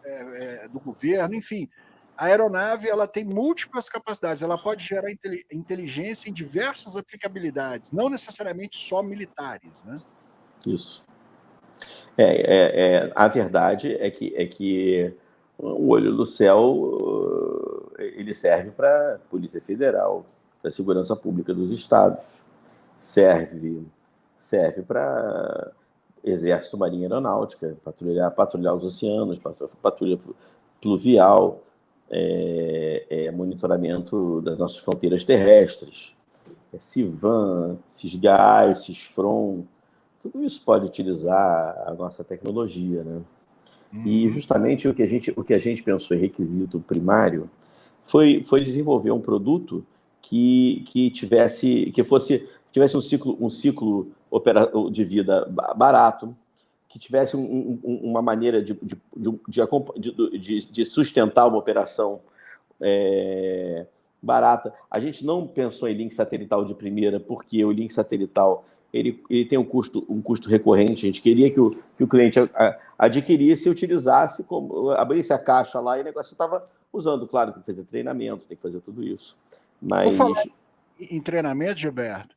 do governo, enfim. A aeronave ela tem múltiplas capacidades, ela pode gerar inteligência em diversas aplicabilidades, não necessariamente só militares, né? Isso. A verdade é que o olho do céu ele serve para a Polícia Federal, para a segurança pública dos estados, serve para Exército, Marinha e Aeronáutica, patrulhar os oceanos, patrulha pluvial, monitoramento das nossas fronteiras terrestres, CIVAM, CISGAI, CISFRON, tudo isso pode utilizar a nossa tecnologia, né? E justamente o que a gente pensou em requisito primário foi desenvolver um produto tivesse um ciclo de vida barato, que tivesse uma maneira de sustentar uma operação barata. A gente não pensou em link satelital de primeira, porque o link satelital ele tem um custo recorrente. A gente queria que o cliente adquirisse e utilizasse, abrisse a caixa lá e o negócio estava usando. Claro, tem que fazer treinamento, tem que fazer tudo isso. Por falar Mas, em treinamento, Gilberto,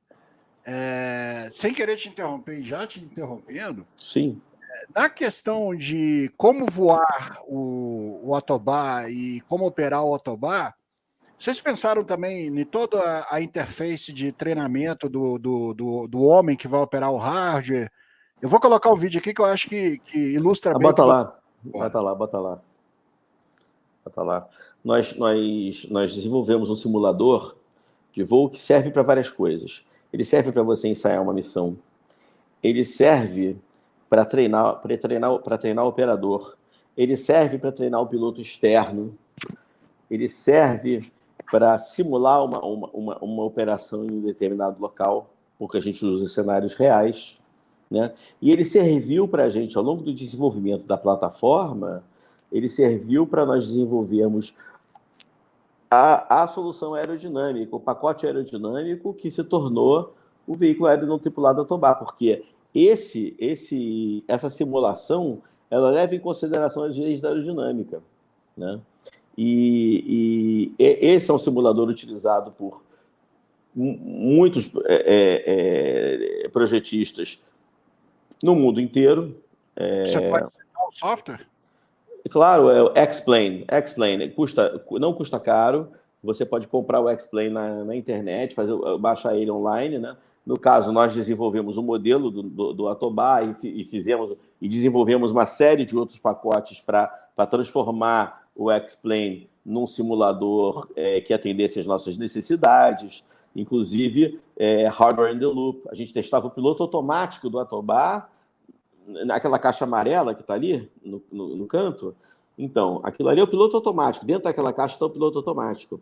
sem querer te interromper e já te interrompendo, sim, na questão de como voar o Atobá e como operar o Atobá, vocês pensaram também em toda a interface de treinamento do homem que vai operar o hardware? Eu vou colocar o vídeo aqui que eu acho que ilustra bem o que bota você lá, agora. bota lá. Nós desenvolvemos um simulador de voo que serve para várias coisas. Ele serve para você ensaiar uma missão. Ele serve para treinar o operador. Ele serve para treinar o piloto externo. Ele serve para simular uma operação em um determinado local, porque a gente usa cenários reais, né? E ele serviu para a gente, ao longo do desenvolvimento da plataforma, ele serviu para nós desenvolvermos a solução aerodinâmica, o pacote aerodinâmico que se tornou o veículo aéreo não tripulado Atobá, porque essa simulação ela leva em consideração as leis da aerodinâmica, né? E esse é um simulador utilizado por muitos projetistas no mundo inteiro. Você pode citar o software? Claro, é o X-Plane. X-Plane não custa caro. Você pode comprar o X-Plane na internet, baixar ele online, né? No caso, nós desenvolvemos um modelo do Atobá e desenvolvemos uma série de outros pacotes para transformar o X-Plane num simulador que atendesse às nossas necessidades, inclusive hardware in the loop. A gente testava o piloto automático do Atobá, naquela caixa amarela que está ali no canto. Então, aquilo ali é o piloto automático. Dentro daquela caixa está o piloto automático.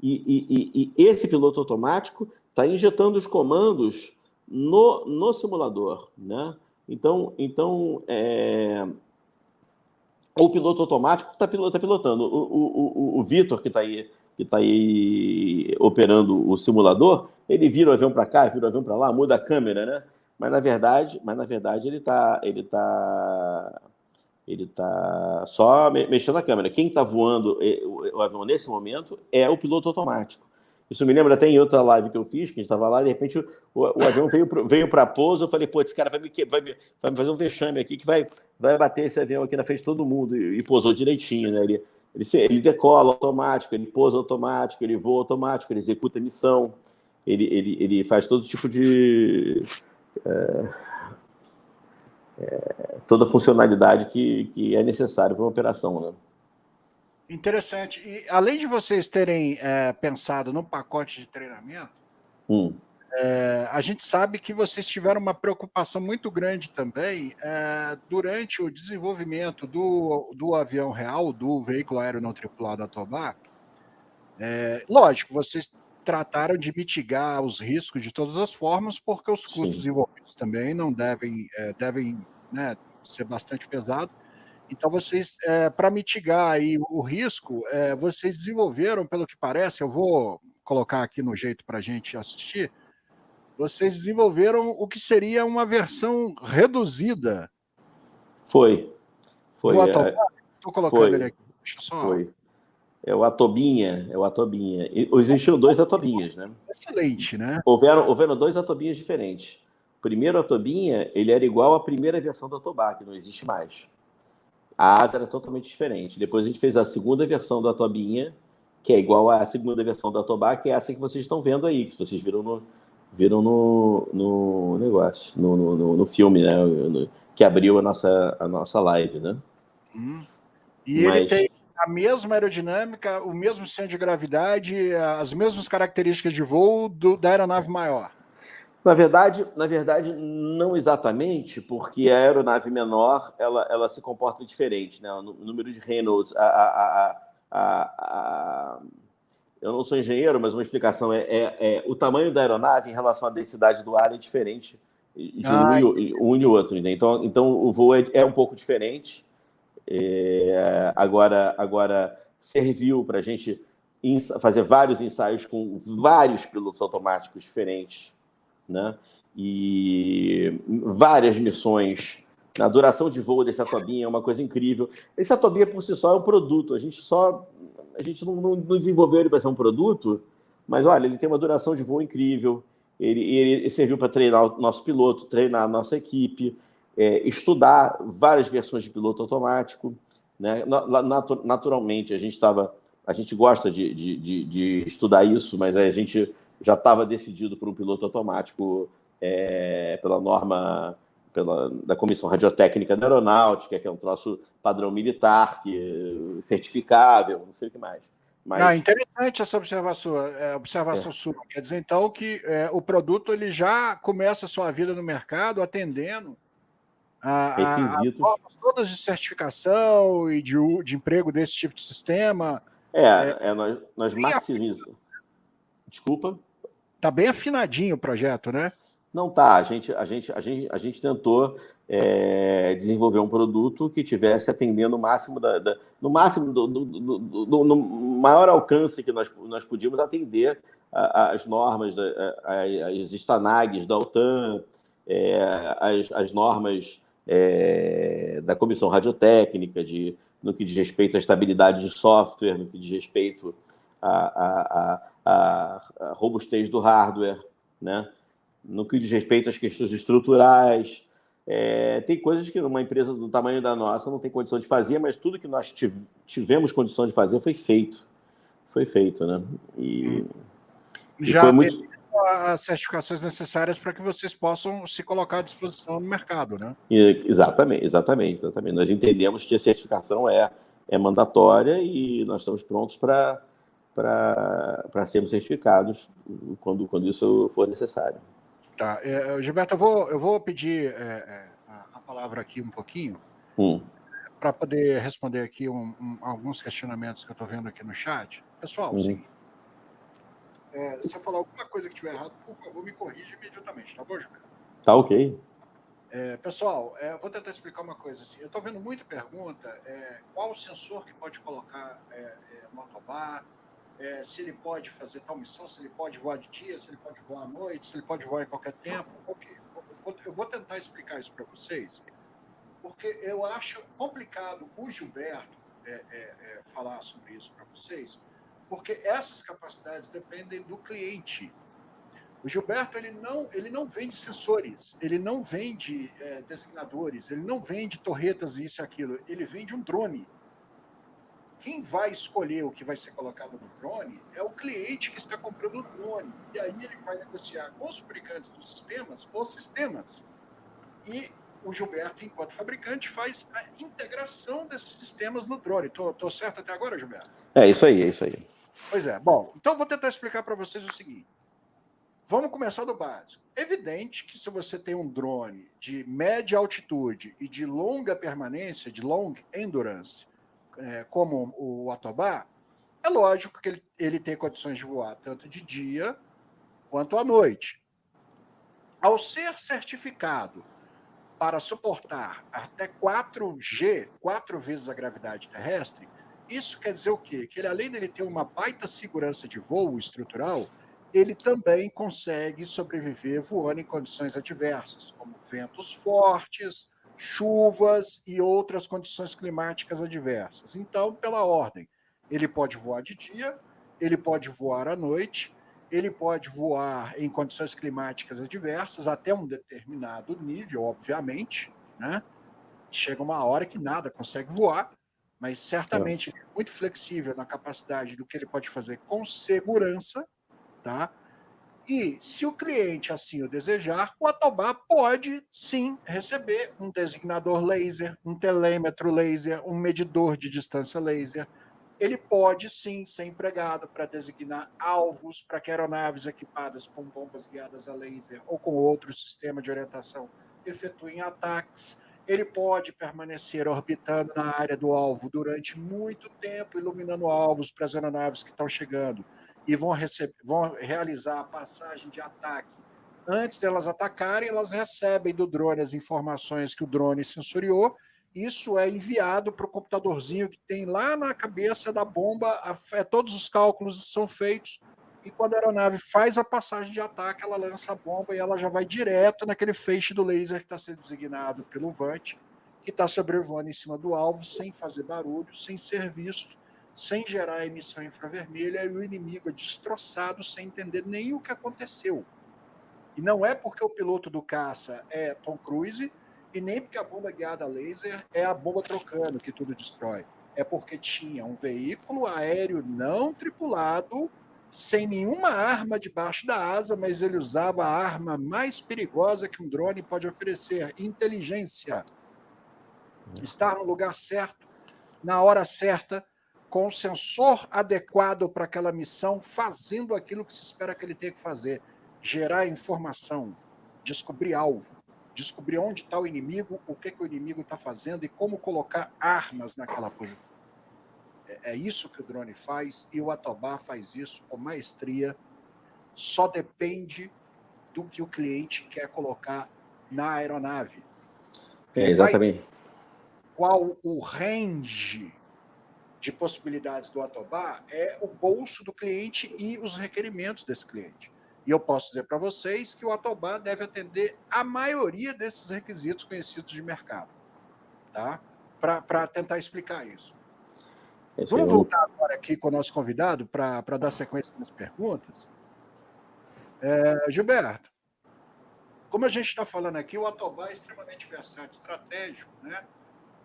E esse piloto automático está injetando os comandos no simulador, né? Então o piloto automático está pilotando. O Vitor, que está aí operando o simulador, ele vira o avião para cá, vira o avião para lá, muda a câmera, né? Mas na verdade ele tá só mexendo na câmera. Quem está voando o avião nesse momento é o piloto automático. Isso me lembra até em outra live que eu fiz, que a gente estava lá, de repente o avião veio para pouso, eu falei, pô, esse cara vai me fazer um vexame aqui, que vai bater esse avião aqui na frente de todo mundo, e pousou direitinho, né? Ele decola automático, ele pousa automático, ele voa automático, ele executa missão, ele faz todo tipo de... toda a funcionalidade que é necessária para uma operação, né? Interessante. E além de vocês terem pensado no pacote de treinamento, a gente sabe que vocês tiveram uma preocupação muito grande também durante o desenvolvimento do avião real, do veículo aéreo não tripulado Atobá. Lógico, vocês trataram de mitigar os riscos de todas as formas, porque os custos envolvidos também não devem né, ser bastante pesados. Então, vocês, para mitigar aí o risco, vocês desenvolveram, pelo que parece, eu vou colocar aqui no jeito para a gente assistir, vocês desenvolveram o que seria uma versão reduzida Foi. do Atobá. Estou colocando ele aqui. Deixa eu só... Foi. É o Atobinha. Existiam 2 Atobinhas, né? Excelente, né? Houveram 2 Atobinhas diferentes. O primeiro Atobinha, ele era igual à primeira versão do Atobá, que não existe mais. A asa era totalmente diferente. Depois a gente fez a segunda versão do Atobinha, que é igual à segunda versão do Atobá, que é essa que vocês estão vendo aí, que vocês viram no negócio, no filme, né? Que abriu a nossa live, né? E ele tem a mesma aerodinâmica, o mesmo centro de gravidade, as mesmas características de voo da aeronave maior. Na verdade, não exatamente, porque a aeronave menor ela se comporta diferente, né? O número de Reynolds, eu não sou engenheiro, mas uma explicação o tamanho da aeronave em relação à densidade do ar é diferente de um e outro, né? Então o voo é um pouco diferente. Agora serviu para a gente fazer vários ensaios com vários pilotos automáticos diferentes, né? E várias missões. A duração de voo desse Atobinha é uma coisa incrível. Esse Atobinha, por si só, é um produto. A gente não desenvolveu ele para ser um produto, mas, olha, ele tem uma duração de voo incrível. Ele serviu para treinar o nosso piloto, treinar a nossa equipe, estudar várias versões de piloto automático, né? Naturalmente, a gente gosta de estudar isso, mas a gente já estava decidido por um piloto automático pela norma da Comissão Radiotécnica da Aeronáutica, que é um troço padrão militar, que certificável, não sei o que mais. Interessante essa observação sua. Quer dizer, então, que o produto ele já começa a sua vida no mercado atendendo as normas todas de certificação e de emprego desse tipo de sistema. Nós maximizamos. Desculpa? Tá bem afinadinho o projeto, né? Não tá. A gente tentou desenvolver um produto que tivesse atendendo o máximo no máximo no maior alcance que nós podíamos atender as normas, as STANAGs da OTAN, as normas da Comissão Radiotécnica, no que diz respeito à estabilidade de software, no que diz respeito à robustez do hardware, né? No que diz respeito às questões estruturais. Tem coisas que uma empresa do tamanho da nossa não tem condição de fazer, mas tudo que nós tivemos condição de fazer foi feito. Foi feito, né? E já foi muito... as certificações necessárias para que vocês possam se colocar à disposição no mercado, né? Exatamente. Nós entendemos que a certificação é mandatória e nós estamos prontos para sermos certificados quando isso for necessário. Tá. Gilberto, eu vou pedir a palavra aqui um pouquinho para poder responder aqui alguns questionamentos que eu estou vendo aqui no chat. Pessoal, seguinte, se eu falar alguma coisa que estiver errado, por favor, me corrija imediatamente, tá bom, Gilberto? Tá ok. Pessoal, eu vou tentar explicar uma coisa. Assim, eu estou vendo muita pergunta, qual o sensor que pode colocar no Atobá, se ele pode fazer tal missão, se ele pode voar de dia, se ele pode voar à noite, se ele pode voar em qualquer tempo. Ok, eu vou tentar explicar isso para vocês, porque eu acho complicado o Gilberto falar sobre isso para vocês, porque essas capacidades dependem do cliente. O Gilberto ele não vende sensores, ele não vende designadores, ele não vende torretas e isso e aquilo, ele vende um drone. quem vai escolher o que vai ser colocado no drone é o cliente que está comprando o drone. E aí ele vai negociar com os fabricantes dos sistemas, os sistemas, e o Gilberto, enquanto fabricante, faz a integração desses sistemas no drone. Tô certo até agora, Gilberto? É isso aí, é isso aí. Pois é. Bom, então eu vou tentar explicar para vocês o seguinte. Vamos começar do básico. Evidente que se você tem um drone de média altitude e de longa permanência, de long endurance, como o Atobá, é lógico que ele tem condições de voar tanto de dia quanto à noite. Ao ser certificado para suportar até 4G, 4 vezes a gravidade terrestre, isso quer dizer o quê? Que ele, além de ter uma baita segurança de voo estrutural, ele também consegue sobreviver voando em condições adversas, como ventos fortes, chuvas e outras condições climáticas adversas. Então, pela ordem, ele pode voar de dia, ele pode voar à noite, ele pode voar em condições climáticas adversas até um determinado nível, obviamente, né? Chega uma hora que nada consegue voar, mas certamente ele é muito flexível na capacidade do que ele pode fazer com segurança, tá? E se o cliente assim o desejar, o Atobá pode sim receber um designador laser, um telêmetro laser, um medidor de distância laser. Ele pode sim ser empregado para designar alvos para que aeronaves equipadas com bombas guiadas a laser ou com outro sistema de orientação efetuem ataques. Ele pode permanecer orbitando na área do alvo durante muito tempo, iluminando alvos para as aeronaves que estão chegando e vão realizar a passagem de ataque. Antes delas atacarem, elas recebem do drone as informações que o drone sensoriou. Isso é enviado para o computadorzinho que tem lá na cabeça da bomba, todos os cálculos são feitos, e quando a aeronave faz a passagem de ataque, ela lança a bomba e ela já vai direto naquele feixe do laser que está sendo designado pelo VANT, que está sobrevoando em cima do alvo, sem fazer barulho, sem ser visto, sem gerar emissão infravermelha, e o inimigo é destroçado sem entender nem o que aconteceu. E não é porque o piloto do caça é Tom Cruise e nem porque a bomba guiada laser é a bomba trocando que tudo destrói. É porque tinha um veículo aéreo não tripulado, sem nenhuma arma debaixo da asa, mas ele usava a arma mais perigosa que um drone pode oferecer: inteligência. Estar no lugar certo, na hora certa, com o sensor adequado para aquela missão, fazendo aquilo que se espera que ele tenha que fazer: gerar informação, descobrir alvo, descobrir onde está o inimigo, o que o inimigo está fazendo e como colocar armas naquela posição. É isso que o drone faz, e o Atobá faz isso com maestria. Só depende do que o cliente quer colocar na aeronave. Exatamente. Qual o range de possibilidades do Atobá é o bolso do cliente e os requerimentos desse cliente. E eu posso dizer para vocês que o Atobá deve atender a maioria desses requisitos conhecidos de mercado, tá? Para tentar explicar isso. Vamos voltar agora aqui com o nosso convidado para dar sequência nas perguntas. Gilberto, como a gente está falando aqui, o Atobá é extremamente versátil, estratégico, né?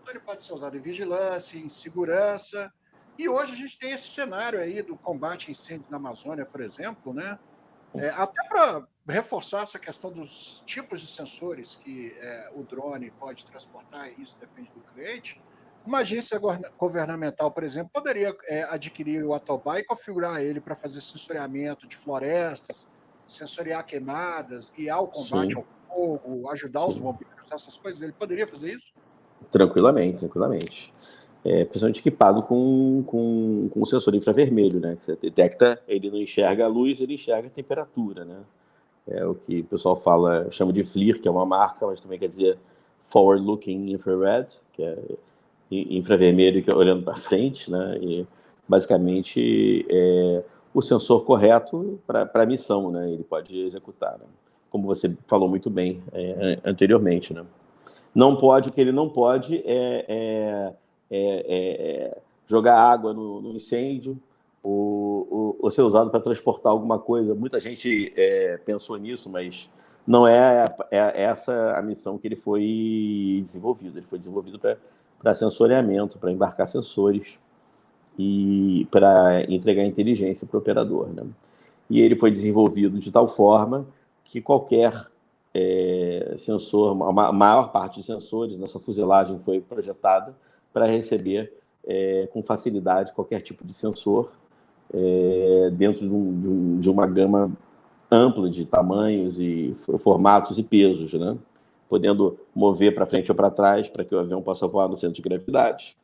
Então ele pode ser usado em vigilância, em segurança. E hoje a gente tem esse cenário aí do combate a incêndios na Amazônia, por exemplo, né? Até para reforçar essa questão dos tipos de sensores que o drone pode transportar, e isso depende do cliente. Uma agência governamental, por exemplo, poderia adquirir o Atobá e configurar ele para fazer sensoriamento de florestas, sensoriar queimadas, guiar o combate ao fogo, ajudar os bombeiros, essas coisas. Ele poderia fazer isso? Tranquilamente, tranquilamente. Principalmente equipado com um sensor infravermelho, né? Que você detecta, ele não enxerga a luz, ele enxerga a temperatura, né? É o que o pessoal chama de FLIR, que é uma marca, mas também quer dizer Forward Looking Infrared, que é infravermelho olhando para frente, né? E basicamente o sensor correto para a missão, né? Ele pode executar, né? Como você falou muito bem anteriormente, né? O que ele não pode jogar água no incêndio ou ser usado para transportar alguma coisa. Muita gente pensou nisso, mas não é essa a missão que ele foi desenvolvido. Ele foi desenvolvido para sensoriamento, para embarcar sensores e para entregar inteligência para o operador, né? E ele foi desenvolvido de tal forma que qualquer sensor, a maior parte de sensores nessa fuselagem foi projetada para receber com facilidade qualquer tipo de sensor dentro de uma gama ampla de tamanhos e formatos e pesos, né? Podendo mover para frente ou para trás para que o avião possa voar no centro de gravidade.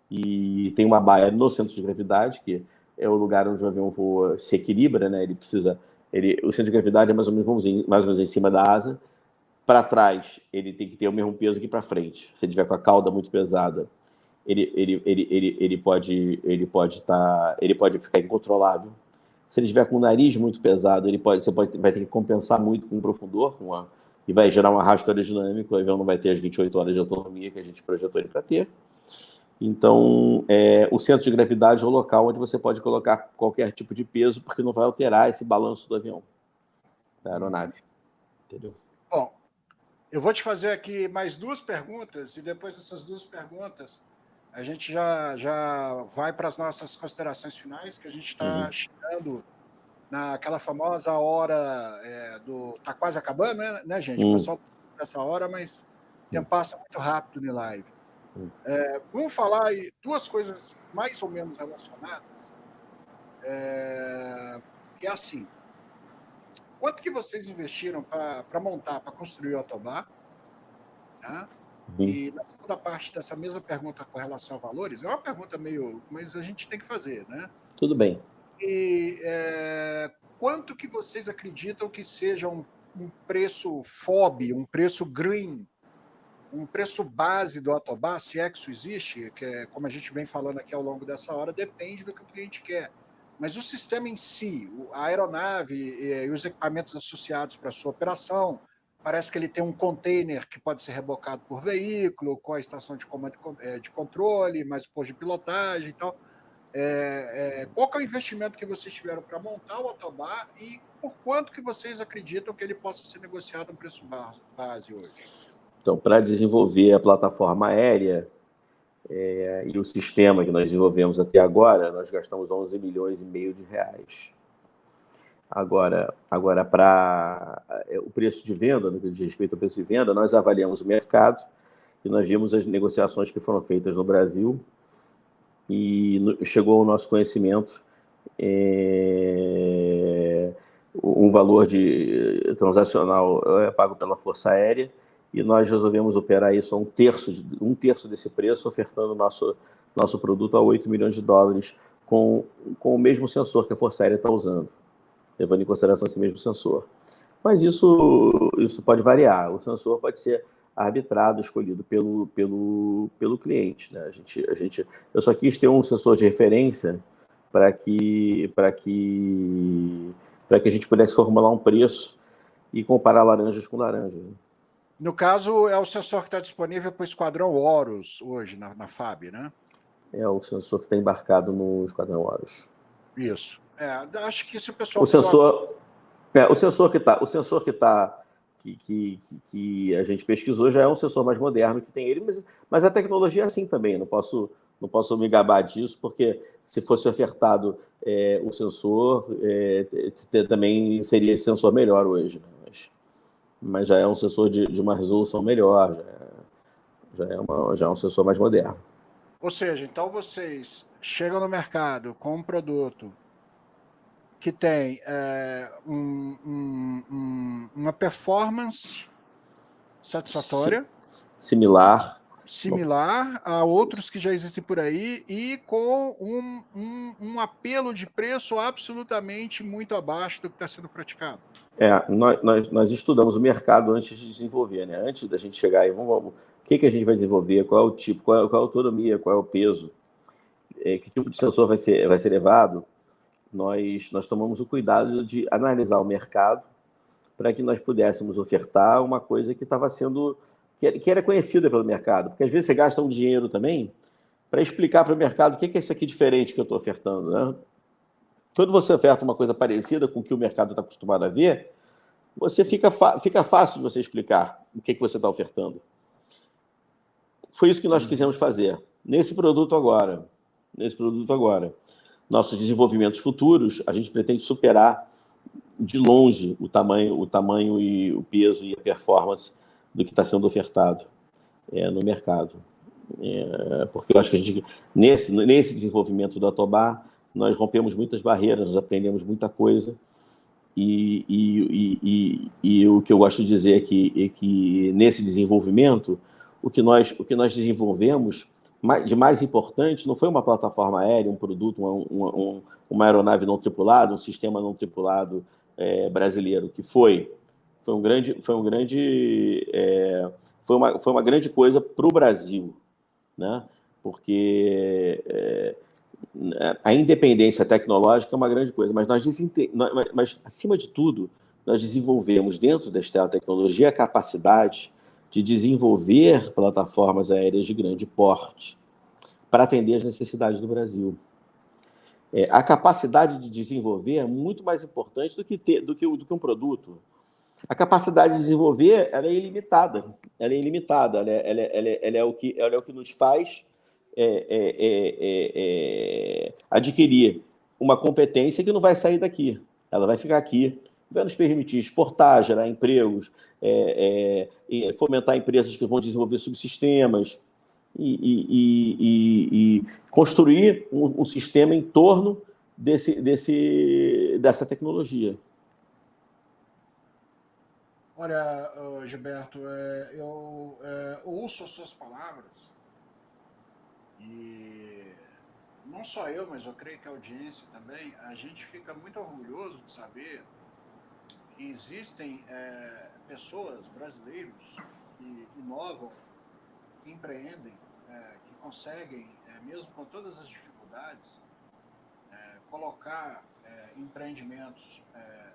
E tem uma baia no centro de gravidade, que é o lugar onde o avião voa, se equilibra, né? O centro de gravidade é mais ou menos em cima da asa. Para trás, ele tem que ter o mesmo peso que para frente. Se ele tiver com a cauda muito pesada, ele pode ficar incontrolável. Se ele tiver com o nariz muito pesado, vai ter que compensar muito com o profundor, e vai gerar um arrasto aerodinâmico. O avião não vai ter as 28 horas de autonomia que a gente projetou ele para ter. Então, o centro de gravidade é o local onde você pode colocar qualquer tipo de peso, porque não vai alterar esse balanço do avião, da aeronave. Entendeu? Bom, eu vou te fazer aqui mais 2 perguntas, e depois dessas 2 perguntas, a gente já vai para as nossas considerações finais, que a gente está chegando naquela famosa hora tá quase acabando, né, gente? O pessoal precisa dessa hora, mas o tempo passa muito rápido em live. Vamos falar aí 2 coisas mais ou menos relacionadas, que é assim: quanto que vocês investiram para montar, para construir o Autobahn, né? E na segunda parte dessa mesma pergunta com relação a valores, é uma pergunta meio, mas a gente tem que fazer, né? Tudo bem. E quanto que vocês acreditam que seja um preço FOB, um preço green, um preço base do Autobahn, se é que isso existe, que é, como a gente vem falando aqui ao longo dessa hora, depende do que o cliente quer. Mas o sistema em si, a aeronave e os equipamentos associados para a sua operação, parece que ele tem um container que pode ser rebocado por veículo, com a estação de comando de controle, mais o posto de pilotagem e tal. Qual que é o investimento que vocês tiveram para montar o Autobahn e por quanto que vocês acreditam que ele possa ser negociado a um preço base hoje? Então, para desenvolver a plataforma aérea e o sistema que nós desenvolvemos até agora, nós gastamos 11 milhões e meio de reais. Agora para o preço de venda, no que diz respeito ao preço de venda, nós avaliamos o mercado e nós vimos as negociações que foram feitas no Brasil e chegou ao nosso conhecimento um valor transacional pago pela Força Aérea, e nós resolvemos operar isso a um terço desse preço, ofertando nosso produto a 8 milhões de dólares com o mesmo sensor que a Força Aérea está usando, levando em consideração esse mesmo sensor. Mas isso pode variar. O sensor pode ser arbitrado, escolhido pelo cliente, né? Eu só quis ter um sensor de referência para que a gente pudesse formular um preço e comparar laranjas com laranjas. No caso, é o sensor que está disponível para o Esquadrão Horus hoje, na FAB, né? É o sensor que está embarcado no Esquadrão Horus. Isso. Acho que se o pessoal... O sensor que a gente pesquisou já é um sensor mais moderno que tem ele, mas a tecnologia é assim também. Não posso me gabar disso, porque se fosse ofertado o sensor, também seria esse sensor melhor hoje, né? Mas já é um sensor de uma resolução melhor, já é um sensor mais moderno. Ou seja, então vocês chegam no mercado com um produto que tem uma performance satisfatória, similar a outros que já existem por aí, e com um apelo de preço absolutamente muito abaixo do que está sendo praticado. Nós estudamos o mercado antes de desenvolver, né? Antes da gente chegar aí, o que a gente vai desenvolver, qual é o tipo, qual é a autonomia, qual é o peso, que tipo de sensor vai ser levado. Nós tomamos o cuidado de analisar o mercado para que nós pudéssemos ofertar uma coisa que estava sendo... que era conhecida pelo mercado. Porque às vezes você gasta um dinheiro também para explicar para o mercado o que é isso aqui diferente que eu estou ofertando, né? Quando você oferta uma coisa parecida com o que o mercado está acostumado a ver, fica fácil de você explicar o que você está ofertando. Foi isso que nós quisemos fazer. Nesse produto agora, nesse produto agora. Nossos desenvolvimentos futuros, a gente pretende superar de longe o tamanho e o peso e a performance do que está sendo ofertado no mercado. Porque eu acho que a gente, nesse desenvolvimento da Tobá, nós rompemos muitas barreiras, nós aprendemos muita coisa, e o que eu gosto de dizer é que nesse desenvolvimento, o que nós desenvolvemos de mais importante não foi uma plataforma aérea, um produto, uma aeronave não tripulada, um sistema não tripulado brasileiro, que foi uma grande coisa para o Brasil, né? Porque a independência tecnológica é uma grande coisa, mas acima de tudo, nós desenvolvemos dentro desta tecnologia a capacidade de desenvolver plataformas aéreas de grande porte para atender as necessidades do Brasil. A capacidade de desenvolver é muito mais importante do que um produto. A capacidade de desenvolver ela é ilimitada. Ela é o que nos faz adquirir uma competência que não vai sair daqui. Ela vai ficar aqui, vai nos permitir exportar, gerar empregos, fomentar empresas que vão desenvolver subsistemas e construir um sistema em torno dessa tecnologia. Olha, Gilberto, eu ouço as suas palavras e não só eu, mas eu creio que a audiência também, a gente fica muito orgulhoso de saber que existem pessoas, brasileiros, que inovam, que empreendem, que conseguem, mesmo com todas as dificuldades, colocar empreendimentos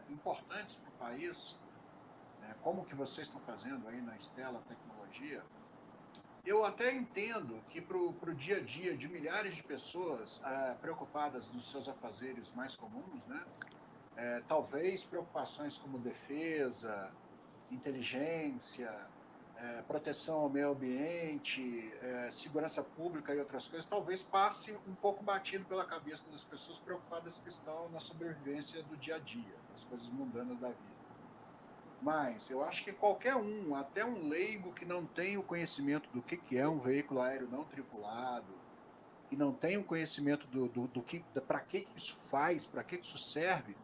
importantes para o país, como que vocês estão fazendo aí na Stella Tecnologia. Eu até entendo que para o dia a dia de milhares de pessoas preocupadas nos seus afazeres mais comuns, né? Talvez preocupações como defesa, inteligência, proteção ao meio ambiente, segurança pública e outras coisas, talvez passe um pouco batido pela cabeça das pessoas preocupadas que estão na sobrevivência do dia a dia, das coisas mundanas da vida. Mas eu acho que qualquer um, até um leigo que não tem o conhecimento do que é um veículo aéreo não tripulado, que não tem o conhecimento para que isso faz, para que isso serve,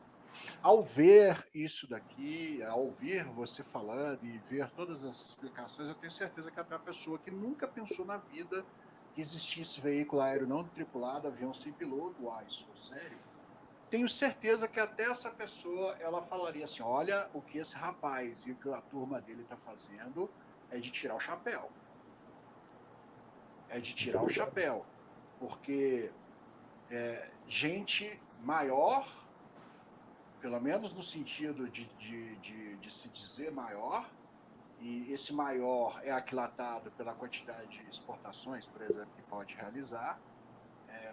ao ver isso daqui, ao ouvir você falando e ver todas as explicações, eu tenho certeza que até a pessoa que nunca pensou na vida que existisse veículo aéreo não tripulado, avião sem piloto, isso, sério, tenho certeza que até essa pessoa, ela falaria assim, olha, o que esse rapaz e o que a turma dele está fazendo é de tirar o chapéu. É de tirar o chapéu. Porque gente maior, pelo menos no sentido de se dizer maior, e esse maior é aquilatado pela quantidade de exportações, por exemplo, que pode realizar,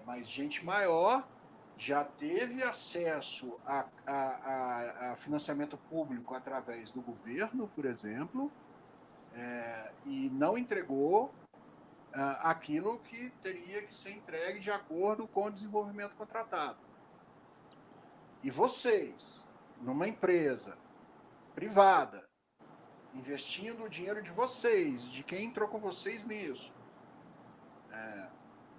mas gente maior já teve acesso a financiamento público através do governo, por exemplo, e não entregou aquilo que teria que ser entregue de acordo com o desenvolvimento contratado. E vocês, numa empresa privada, investindo o dinheiro de vocês, de quem entrou com vocês nisso,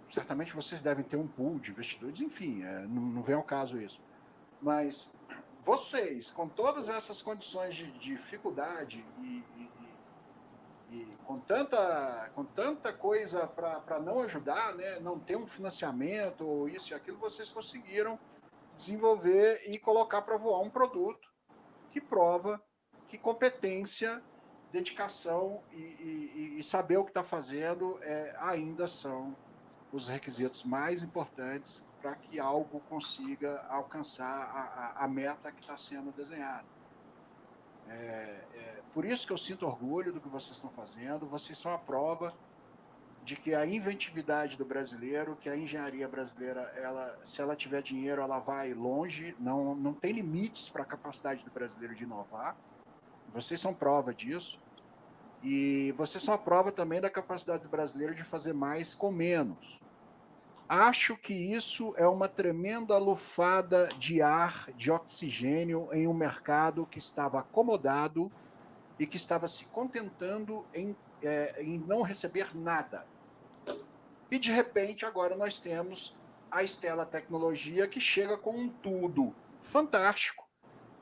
certamente vocês devem ter um pool de investidores, enfim, não vem ao caso isso. Mas vocês, com todas essas condições de dificuldade e com tanta coisa para não ajudar, né, não ter um financiamento ou isso e aquilo, vocês conseguiram desenvolver e colocar para voar um produto que prova que competência, dedicação e saber o que está fazendo ainda são os requisitos mais importantes para que algo consiga alcançar a meta que está sendo desenhada. Por isso que eu sinto orgulho do que vocês estão fazendo. Vocês são a prova de que a inventividade do brasileiro, que a engenharia brasileira, se ela tiver dinheiro, ela vai longe, não tem limites para a capacidade do brasileiro de inovar. Vocês são prova disso. E vocês são a prova também da capacidade do brasileiro de fazer mais com menos. Acho que isso é uma tremenda lufada de ar, de oxigênio em um mercado que estava acomodado e que estava se contentando em não receber nada. E, de repente, agora nós temos a Stella Tecnologia que chega com um tudo fantástico.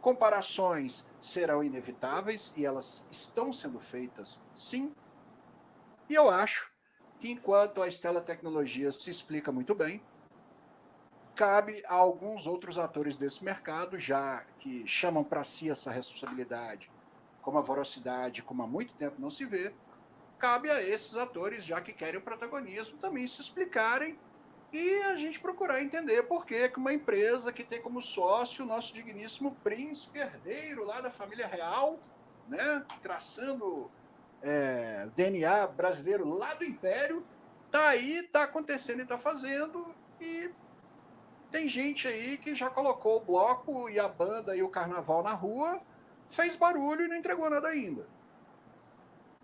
Comparações serão inevitáveis e elas estão sendo feitas, sim. E eu acho que, enquanto a Stella Tecnologia se explica muito bem, cabe a alguns outros atores desse mercado, já que chamam para si essa responsabilidade, como a Vorocidade, como há muito tempo não se vê, cabe a esses atores, já que querem o protagonismo, também se explicarem e a gente procurar entender por que uma empresa que tem como sócio o nosso digníssimo príncipe herdeiro lá da família real, né, traçando DNA brasileiro lá do Império, tá aí, tá acontecendo e tá fazendo, e tem gente aí que já colocou o bloco e a banda e o carnaval na rua, fez barulho e não entregou nada ainda.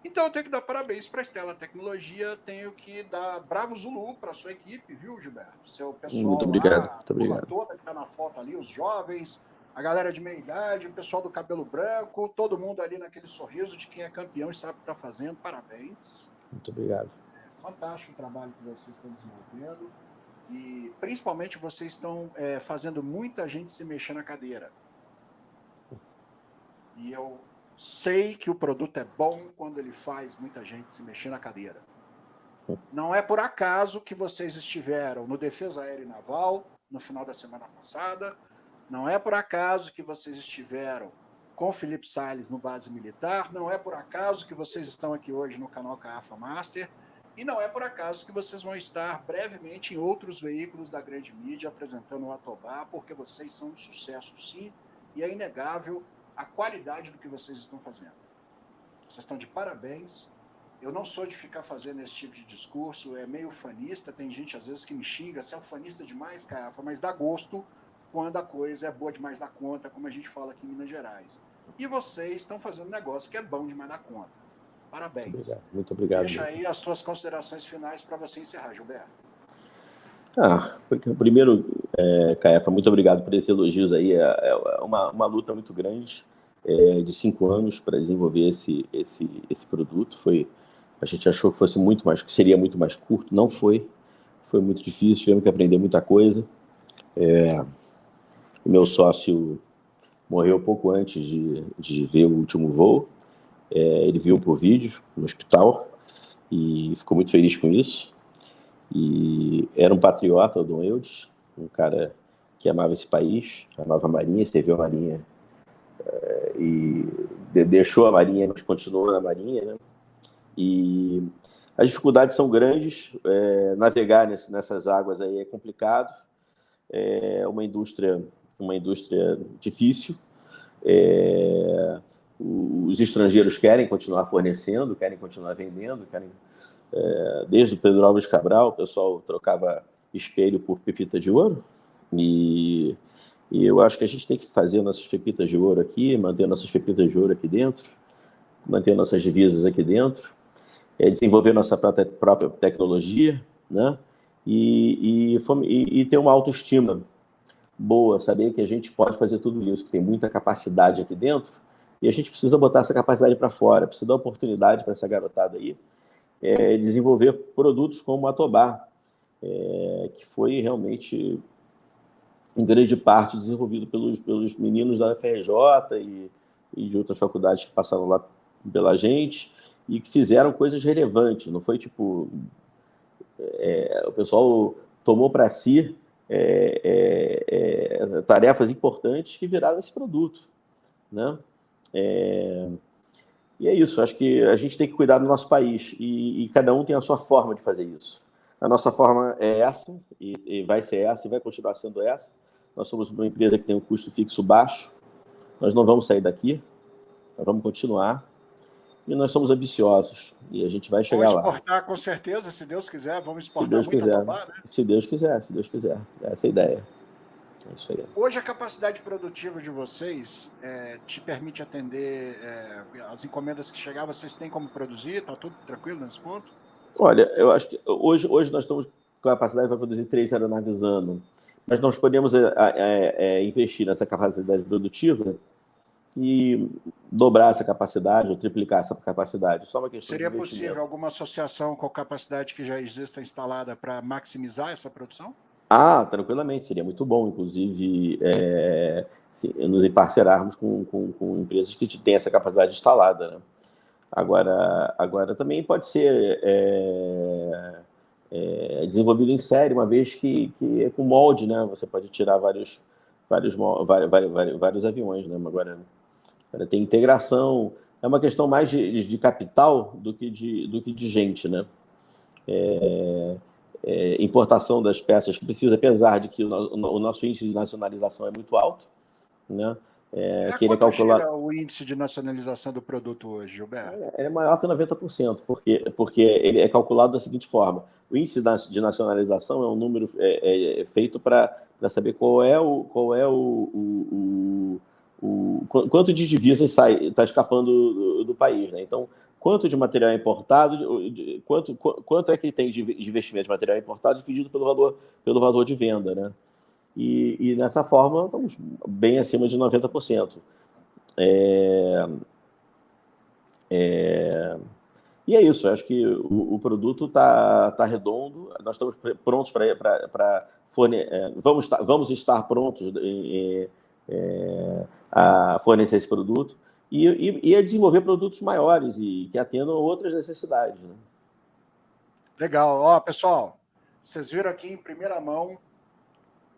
Então eu tenho que dar parabéns para a Stella Tecnologia, tenho que dar bravo Zulu para a sua equipe, viu, Gilberto? Seu Muito pessoal obrigado, lá, a muito turma obrigado. toda que está na foto ali, os jovens, a galera de meia idade, o pessoal do cabelo branco, todo mundo ali naquele sorriso de quem é campeão e sabe o que está fazendo, parabéns. Muito obrigado. É fantástico o trabalho que vocês estão desenvolvendo e principalmente vocês estão fazendo muita gente se mexer na cadeira. E eu sei que o produto é bom quando ele faz muita gente se mexer na cadeira. Não é por acaso que vocês estiveram no Defesa Aérea e Naval no final da semana passada. Não é por acaso que vocês estiveram com o Felipe Salles no Base Militar. Não é por acaso que vocês estão aqui hoje no canal Caiafa Master. E não é por acaso que vocês vão estar brevemente em outros veículos da grande mídia apresentando o Atobá, porque vocês são um sucesso, sim, e é inegável a qualidade do que vocês estão fazendo. Vocês estão de parabéns. Eu não sou de ficar fazendo esse tipo de discurso, é meio fanista, tem gente às vezes que me xinga, você é um fanista demais, Caiafa, mas dá gosto quando a coisa é boa demais da conta, como a gente fala aqui em Minas Gerais. E vocês estão fazendo um negócio que é bom demais da conta. Parabéns. Muito obrigado. Deixa aí as suas considerações finais para você encerrar, Gilberto. Primeiro, Caiafa, muito obrigado por esses elogios aí. É uma luta muito grande, de 5 anos para desenvolver esse produto. A gente achou que seria muito mais curto, não foi. Foi muito difícil, tivemos que aprender muita coisa. O meu sócio morreu pouco antes de ver o último voo. Ele viu por vídeo no hospital e ficou muito feliz com isso. E era um patriota, o Dom Eudes, um cara que amava esse país, amava a Marinha, serviu a Marinha e deixou a Marinha, mas continuou na Marinha, né? E as dificuldades são grandes, navegar nessas águas aí é complicado, é uma indústria difícil. Os estrangeiros querem continuar fornecendo, querem continuar vendendo, desde o Pedro Álvares Cabral, o pessoal trocava espelho por pepita de ouro, e eu acho que a gente tem que fazer nossas pepitas de ouro aqui, manter nossas pepitas de ouro aqui dentro, manter nossas divisas aqui dentro, desenvolver nossa própria tecnologia, né? E ter uma autoestima boa, saber que a gente pode fazer tudo isso, que tem muita capacidade aqui dentro, e a gente precisa botar essa capacidade para fora, precisa dar oportunidade para essa garotada aí, desenvolver produtos como o Atobá, que foi realmente, em grande parte, desenvolvido pelos meninos da FRJ e de outras faculdades que passaram lá pela gente e que fizeram coisas relevantes. Não foi tipo... o pessoal tomou para si tarefas importantes que viraram esse produto, né? E é isso, acho que a gente tem que cuidar do nosso país e cada um tem a sua forma de fazer isso. A nossa forma é essa, e vai ser essa, e vai continuar sendo essa. Nós somos uma empresa que tem um custo fixo baixo, nós não vamos sair daqui, nós vamos continuar, e nós somos ambiciosos, e a gente vai chegar lá. Vamos exportar com certeza, se Deus quiser, vamos exportar Se Deus muito quiser, Atobá, né? se Deus quiser, essa é a ideia. É isso aí. Hoje a capacidade produtiva de vocês te permite atender as encomendas que chegaram, vocês têm como produzir? Está tudo tranquilo nesse ponto? Olha, eu acho que hoje nós estamos capacidade para produzir 3 aeronaves ano, mas nós podemos investir nessa capacidade produtiva e dobrar essa capacidade ou triplicar essa capacidade. Só uma questão Seria de investimento. possível alguma associação com a capacidade que já exista instalada para maximizar essa produção? Tranquilamente, seria muito bom, inclusive, nos parcerarmos com empresas que têm essa capacidade instalada, né? Agora também pode ser desenvolvido em série, uma vez que é com molde, né? Você pode tirar vários aviões, né? Agora tem integração, é uma questão mais de capital do que de gente, né? Importação das peças que precisa, apesar de que o nosso índice de nacionalização é muito alto, né? Quanto gira o índice de nacionalização do produto hoje, Gilberto? É maior que 90%, porque ele é calculado da seguinte forma: o índice de nacionalização é um número feito para saber quanto de divisas está escapando do país, né? Então, quanto de material importado, quanto é que tem de investimento de material importado dividido pelo valor de venda, né? E nessa forma, estamos bem acima de 90%. E é isso, acho que o produto está redondo, nós estamos prontos para fornecer, vamos estar prontos a fornecer esse produto e a desenvolver produtos maiores e que atendam outras necessidades, né? Legal. Pessoal, vocês viram aqui em primeira mão,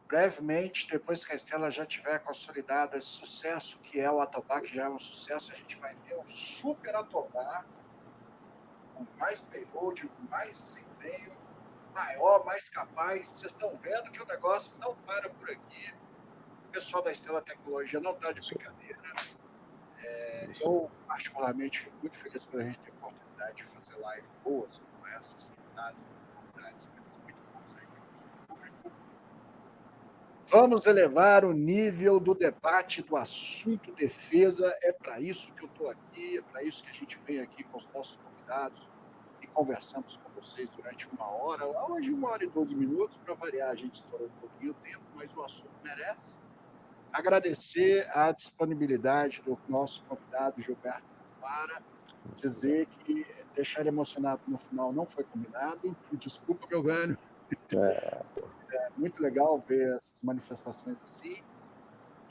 brevemente, depois que a Stella já tiver consolidado esse sucesso, que é o Atobá, que já é um sucesso, a gente vai ter um super Atobá, com mais payload, com mais desempenho, maior, mais capaz. Vocês estão vendo que o negócio não para por aqui. O pessoal da Stella Tecnologia não está de brincadeira. Eu, particularmente, fico muito feliz por a gente ter a oportunidade de fazer lives boas como essas, que trazem novidades, coisas muito boas aí para o nosso público. Vamos elevar o nível do debate do assunto defesa. É para isso que eu estou aqui, é para isso que a gente vem aqui com os nossos convidados e conversamos com vocês durante 1 hora, hoje 1 hora e 12 minutos, para variar, a gente estourou um pouquinho o tempo, mas o assunto merece. Agradecer a disponibilidade do nosso convidado Gilberto Cafara, dizer que deixar ele emocionado no final não foi combinado, desculpa, meu velho. É muito legal ver essas manifestações assim,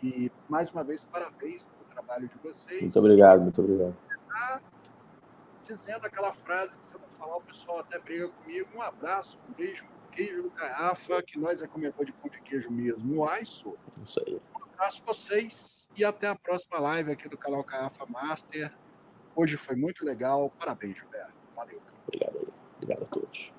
e mais uma vez parabéns pelo trabalho de vocês. Muito obrigado, muito obrigado. Dizendo aquela frase que, se eu não falar, o pessoal até briga comigo: um abraço, um beijo, um queijo no Caiafa, que nós é comedor de pão de queijo mesmo. Isso aí. Um abraço para vocês e até a próxima live aqui do canal Caiafa Master. Hoje foi muito legal. Parabéns, Gilberto. Valeu. Obrigado a todos.